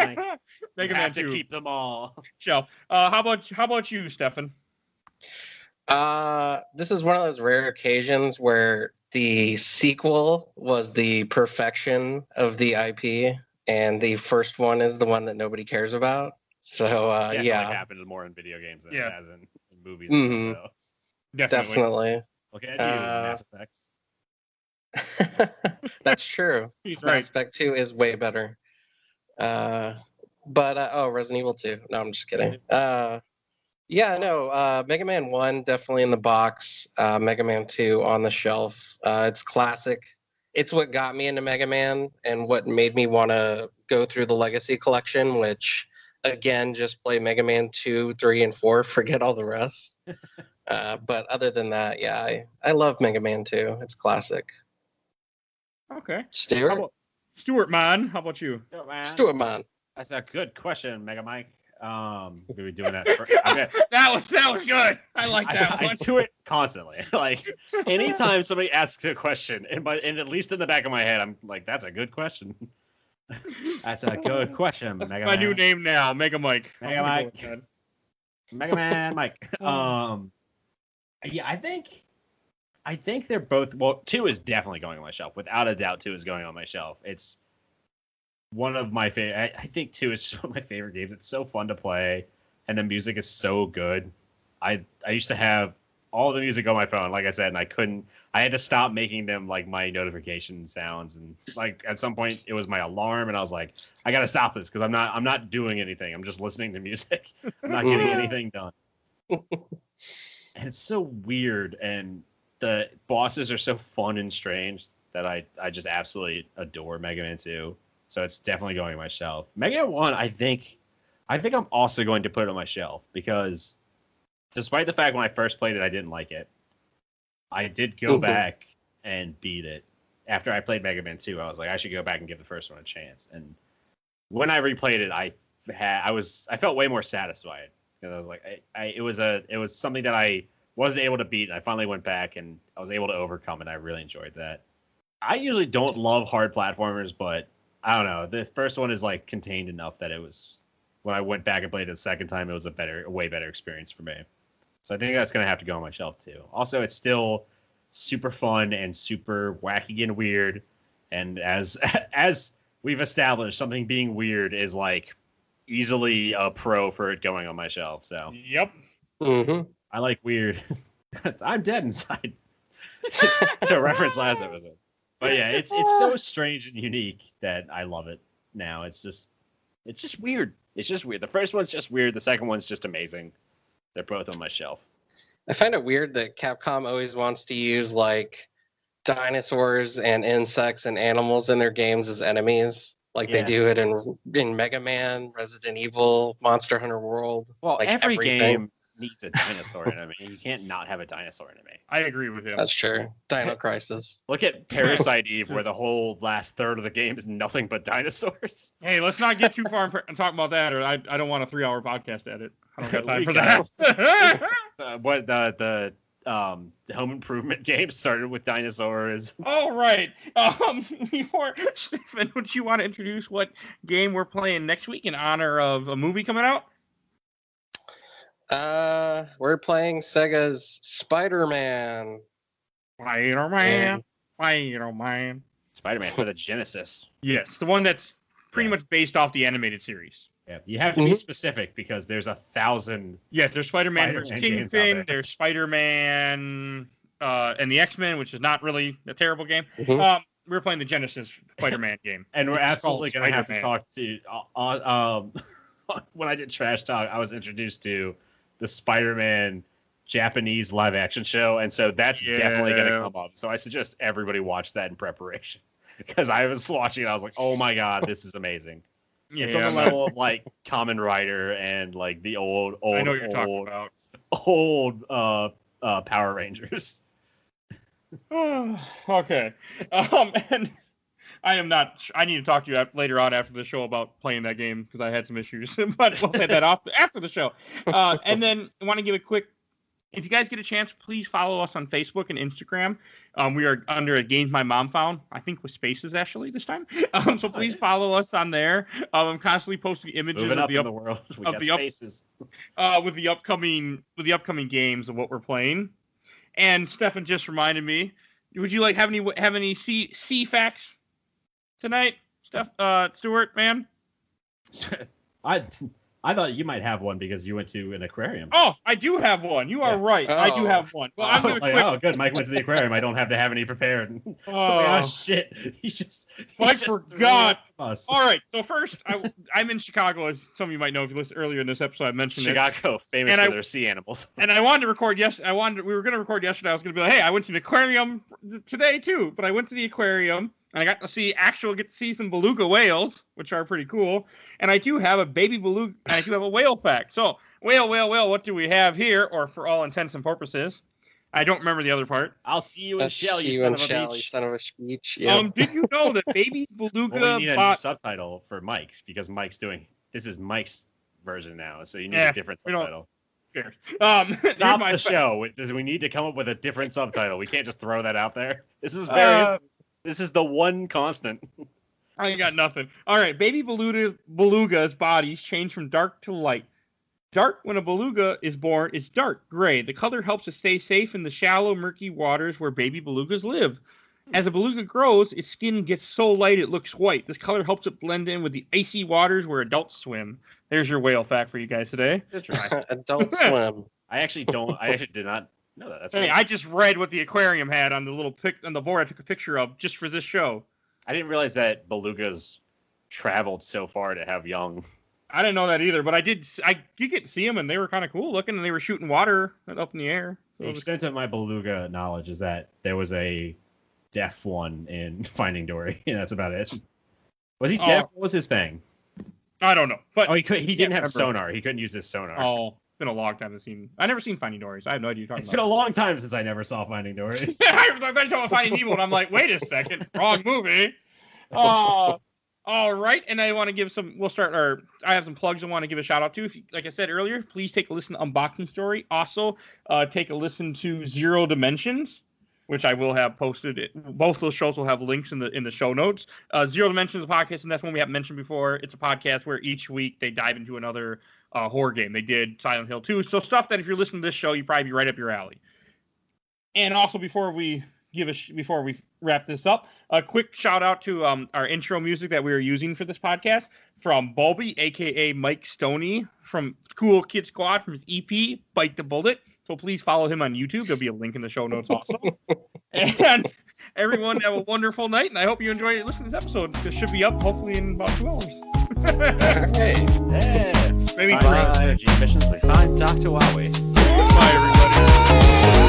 Speaker 1: Mega Man 2.
Speaker 3: To keep them all.
Speaker 1: Shelf. How about you, Stefan?
Speaker 2: This is one of those rare occasions where the sequel was the perfection of the IP, and the first one is the one that nobody cares about. So, yeah.
Speaker 3: It happened more in video games than it has in movies.
Speaker 2: Mm-hmm.
Speaker 3: So.
Speaker 2: Definitely.
Speaker 3: Look at you, Mass Effect.
Speaker 2: That's true.
Speaker 1: He's right.
Speaker 2: Mass Effect 2 is way better. Resident Evil 2. No, I'm just kidding. Mega Man 1 definitely in the box. Mega Man 2 on the shelf. It's classic. It's what got me into Mega Man and what made me want to go through the Legacy Collection, which, again, just play Mega Man 2, 3, and 4. Forget all the rest. But other than that, yeah, I love Mega Man 2. It's classic.
Speaker 1: Okay.
Speaker 2: Stuart-Man,
Speaker 1: how about you?
Speaker 2: Stuart-Man.
Speaker 3: That's a good question, Mega Mike. We'll be doing that. Okay.
Speaker 1: that was good. I like that one.
Speaker 3: I do it constantly. Like anytime somebody asks a question, and at least in the back of my head, I'm like, "That's a good question." That's a good question, Mega Man.
Speaker 1: My new name now, Mega Mike.
Speaker 3: Mega Mike. Mega Man Mike. Yeah, I think they're both. Well, 2 is definitely going on my shelf. Without a doubt, 2 is going on my shelf. It's one of my favorite. I think 2 is just one of my favorite games. It's so fun to play, and the music is so good. I used to have all the music on my phone, like I said, and I had to stop making them like my notification sounds, and like at some point it was my alarm, and I was like, I gotta stop this because I'm not doing anything. I'm just listening to music. I'm not getting anything done. And it's so weird, and the bosses are so fun and strange that I just absolutely adore Mega Man 2. So it's definitely going on my shelf. Mega Man 1, I think I'm also going to put it on my shelf because despite the fact when I first played it, I didn't like it. I did go back and beat it. After I played Mega Man 2, I was like, I should go back and give the first one a chance. And when I replayed it, I I felt way more satisfied because I was like, it was something that I wasn't able to beat. And I finally went back and I was able to overcome it. I really enjoyed that. I usually don't love hard platformers, but I don't know. The first one is like contained enough that it was, when I went back and played it the second time, it was a way better experience for me. So I think that's going to have to go on my shelf too. Also, it's still super fun and super wacky and weird. And as we've established, something being weird is like easily a pro for it going on my shelf. So
Speaker 1: yep.
Speaker 2: Mm-hmm.
Speaker 3: I like weird. I'm dead inside. To reference last episode. But yeah, it's so strange and unique that I love it now. It's just weird. It's just weird. The first one's just weird. The second one's just amazing. They're both on my shelf.
Speaker 2: I find it weird that Capcom always wants to use like dinosaurs and insects and animals in their games as enemies. Like they do it in Mega Man, Resident Evil, Monster Hunter World.
Speaker 3: Well,
Speaker 2: like
Speaker 3: every
Speaker 2: everything.
Speaker 3: game needs a dinosaur enemy. You can't not have a dinosaur enemy.
Speaker 1: I agree with him.
Speaker 2: That's true. Dino Crisis.
Speaker 3: Look at Parasite Eve, where the whole last third of the game is nothing but dinosaurs.
Speaker 1: Hey, let's not get too far and talk about that, or I don't want a 3-hour podcast to edit. I don't have time for that.
Speaker 3: The Home Improvement game started with dinosaurs.
Speaker 1: All right. Before Stefan, would you want to introduce what game we're playing next week in honor of a movie coming out?
Speaker 2: We're playing Sega's Spider-Man.
Speaker 1: Spider-Man
Speaker 3: Spider-Man for the Genesis.
Speaker 1: Yes, the one that's pretty much based off the animated series.
Speaker 3: Yeah, you have to be specific because there's 1,000.
Speaker 1: Yes, there's Spider-Man versus
Speaker 3: Spider-Man
Speaker 1: Kingpin. There's Spider-Man and the X-Men, which is not really a terrible game. We're playing the Genesis Spider-Man game,
Speaker 3: and we're absolutely going to have to talk to. When I did Trash Talk, I was introduced to the Spider-Man Japanese live-action show, and so that's definitely going to come up. So I suggest everybody watch that in preparation because I was watching it, I was like, "Oh my god, this is amazing." Yeah, it's on the level of like Kamen Rider and like the old
Speaker 1: I know what you're talking about.
Speaker 3: Old Power Rangers.
Speaker 1: Okay. And I need to talk to you later on after the show about playing that game because I had some issues, but we'll say that after the show. And then I want to give a quick, if you guys get a chance, please follow us on Facebook and Instagram. We are under a Games My Mom Found, I think with spaces actually this time. So please follow us on there. I'm constantly posting images of the
Speaker 3: world.
Speaker 1: Spaces. With the upcoming games of what we're playing. And Stefan just reminded me, would you like have any sea facts tonight, Stuart-Man?
Speaker 3: I thought you might have one because you went to an aquarium.
Speaker 1: Oh, I do have one. You are right. I do have one. Well,
Speaker 3: I was like, good. Mike went to the aquarium. I don't have to have any prepared. Oh, shit.
Speaker 1: I forgot. All right. So first, I'm in Chicago, as some of you might know if you listened earlier in this episode. I mentioned
Speaker 3: Chicago, famous for their sea animals.
Speaker 1: And I wanted to record yesterday. We were going to record yesterday. I was going to be like, hey, I went to the aquarium today too. But I went to the aquarium. And I got to see some beluga whales, which are pretty cool. And I do have a baby beluga, and I do have a whale fact. So, whale, what do we have here? Or for all intents and purposes, I don't remember the other part.
Speaker 3: I'll see you in shell, you son of a
Speaker 2: bitch. Yeah.
Speaker 1: Did you know that baby beluga...
Speaker 3: Well, we need a new subtitle for Mike, because this is Mike's version now, so you need a different subtitle.
Speaker 1: Stop
Speaker 3: the show. We need to come up with a different subtitle. We can't just throw that out there. This is very... This is the one constant.
Speaker 1: I ain't got nothing. All right, baby beluga's bodies change from dark to light. Dark when a beluga is born is dark gray. The color helps it stay safe in the shallow, murky waters where baby belugas live. As a beluga grows, its skin gets so light it looks white. This color helps it blend in with the icy waters where adults swim. There's your whale fact for you guys today.
Speaker 2: Adult swim.
Speaker 3: I actually did not. No, that's
Speaker 1: right. I just read what the aquarium had on the little on the board I took a picture of just for this show.
Speaker 3: I didn't realize that belugas traveled so far to have young.
Speaker 1: I didn't know that either, but I did get to see them, and they were kind of cool looking, and they were shooting water up in the air. So
Speaker 3: the extent of my beluga knowledge is that there was a deaf one in Finding Dory, and that's about it. Was he deaf? What was his thing?
Speaker 1: I don't know. But
Speaker 3: he didn't have sonar. He couldn't use his sonar.
Speaker 1: Oh. It's been a long time I've never seen Finding Dory. So I have no idea what you're talking
Speaker 3: about. It's been a long time since I never saw Finding Dory.
Speaker 1: I was talking about Finding Nemo, and I'm like, wait a second, wrong movie. All All right, and I want to give some. I have some plugs I want to give a shout out to. If you, like I said earlier, please take a listen to Unboxing Story. Also, take a listen to Zero Dimensions, which I will have posted. Both those shows will have links in the show notes. Zero Dimensions is a podcast, and that's one we haven't mentioned before. It's a podcast where each week they dive into another horror game. They did Silent Hill 2, so stuff that if you're listening to this show, you probably be right up your alley. And also, before we wrap this up, a quick shout out to our intro music that we are using for this podcast from Bulby, aka Mike Stoney from Cool Kid Squad from his EP Bite the Bullet. So please follow him on YouTube. There'll be a link in the show notes also. And everyone have a wonderful night, and I hope you enjoyed listening to this episode. It should be up hopefully in about 2 hours.
Speaker 2: All right.
Speaker 3: Yeah.
Speaker 1: Maybe
Speaker 3: Energy efficiently. Find Dr. Wiley.
Speaker 1: Bye, everybody.